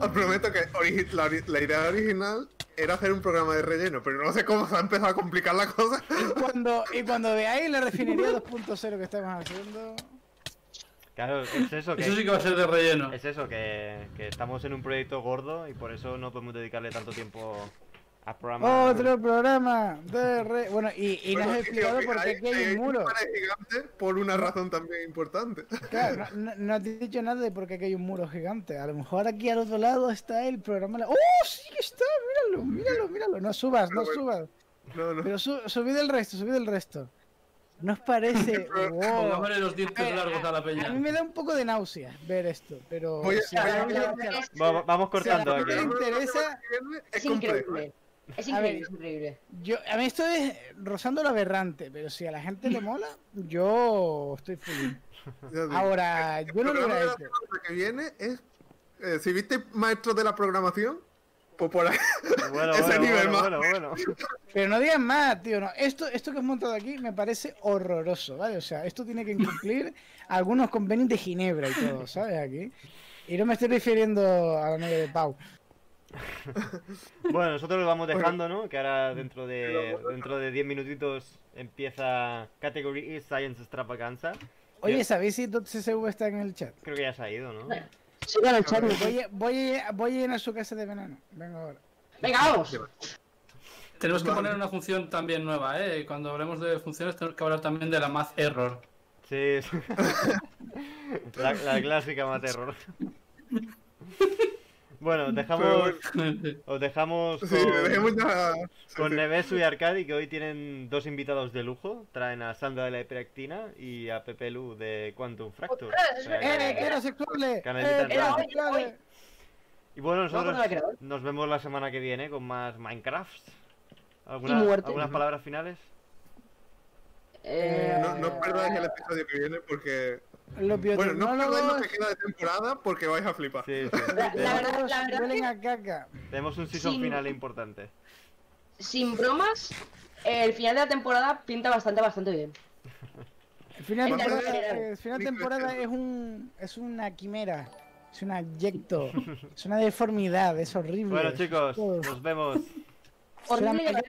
Os prometo que la idea original era hacer un programa de relleno, pero no sé cómo se ha empezado a complicar la cosa. Y cuando veáis la refinería 2.0 que estamos haciendo. Claro, es eso Eso sí que, que va a ser de relleno. es eso que estamos en un proyecto gordo y por eso no podemos dedicarle tanto tiempo a programas. Otro programa de Bueno, y nos Bueno, has explicado sí, por qué aquí hay un muro. pared gigante por una razón también importante. Claro, no has dicho nada de por qué aquí hay un muro gigante. A lo mejor aquí al otro lado está el programa. ¡Oh, sí que está! Míralo. No subas, no subas. No. Pero subid el resto. ¿No os parece? Wow. Pongámosle los dientes largos a la A mí peña. me da un poco de náuseas ver esto, pero Voy a- si voy a- a alguien Vamos cortando Sí, aquí. sí. interesa- Es Es complejo. increíble. Es A increíble, ver. es increíble. a mí esto es rozando lo aberrante, pero si a la gente le mola, yo estoy feliz. Ya digo. Ahora, El yo no lo programa de hubiera la hecho. semana que viene es... si viste Maestros de la Programación, pues por ahí... Bueno, Ese nivel más. bueno. Pero no digan más, tío, no. Esto que has montado aquí me parece horroroso, ¿vale? O sea, esto tiene que incumplir algunos convenios de Ginebra y todo, ¿sabes? Aquí. Y no me estoy refiriendo a la novia de Pau. Bueno, nosotros lo vamos dejando, ¿no? Que ahora dentro de 10 minutitos empieza Category E Science Extravaganza. Oye, ¿sabéis si .csv está en el chat? Creo que ya se ha ido, ¿no? Sí, con el chat. Voy a llenar su casa de veneno. Venga ahora. Venga, vamos. Tenemos que poner una función también nueva, ¿eh? Cuando hablemos de funciones tenemos que hablar también de la math error. Sí, sí. La clásica Materror. Bueno, os dejamos Sí, dejemos ya... con sí. Nevesu y Arcadi, que hoy tienen dos invitados de lujo. Traen a Sandra de la Hiperactina y a Pepe Lu de Quantum Fracture. O sea que- ¡Heterosexuales! Canelita en Era hoy, ¡Heterosexuales! Y bueno, No, nosotros no la creo. nos vemos la semana que viene con más Minecraft. Y muerte. ¿Algunas palabras finales? No os perdáis el episodio que viene porque... Los Bueno, no os perdáis lo biotecnólogos que queda de temporada porque vais a flipar. Sí, sí. La verdad huelen que- a caca. Tenemos un season Sí. final importante. Sin bromas, el final de la temporada pinta bastante bien. El final de Vamos a temporada, ver. el final de temporada es una quimera. Es un abyecto. Es una deformidad. Es horrible. Bueno, chicos, Oh. nos vemos. Horrible y Solamente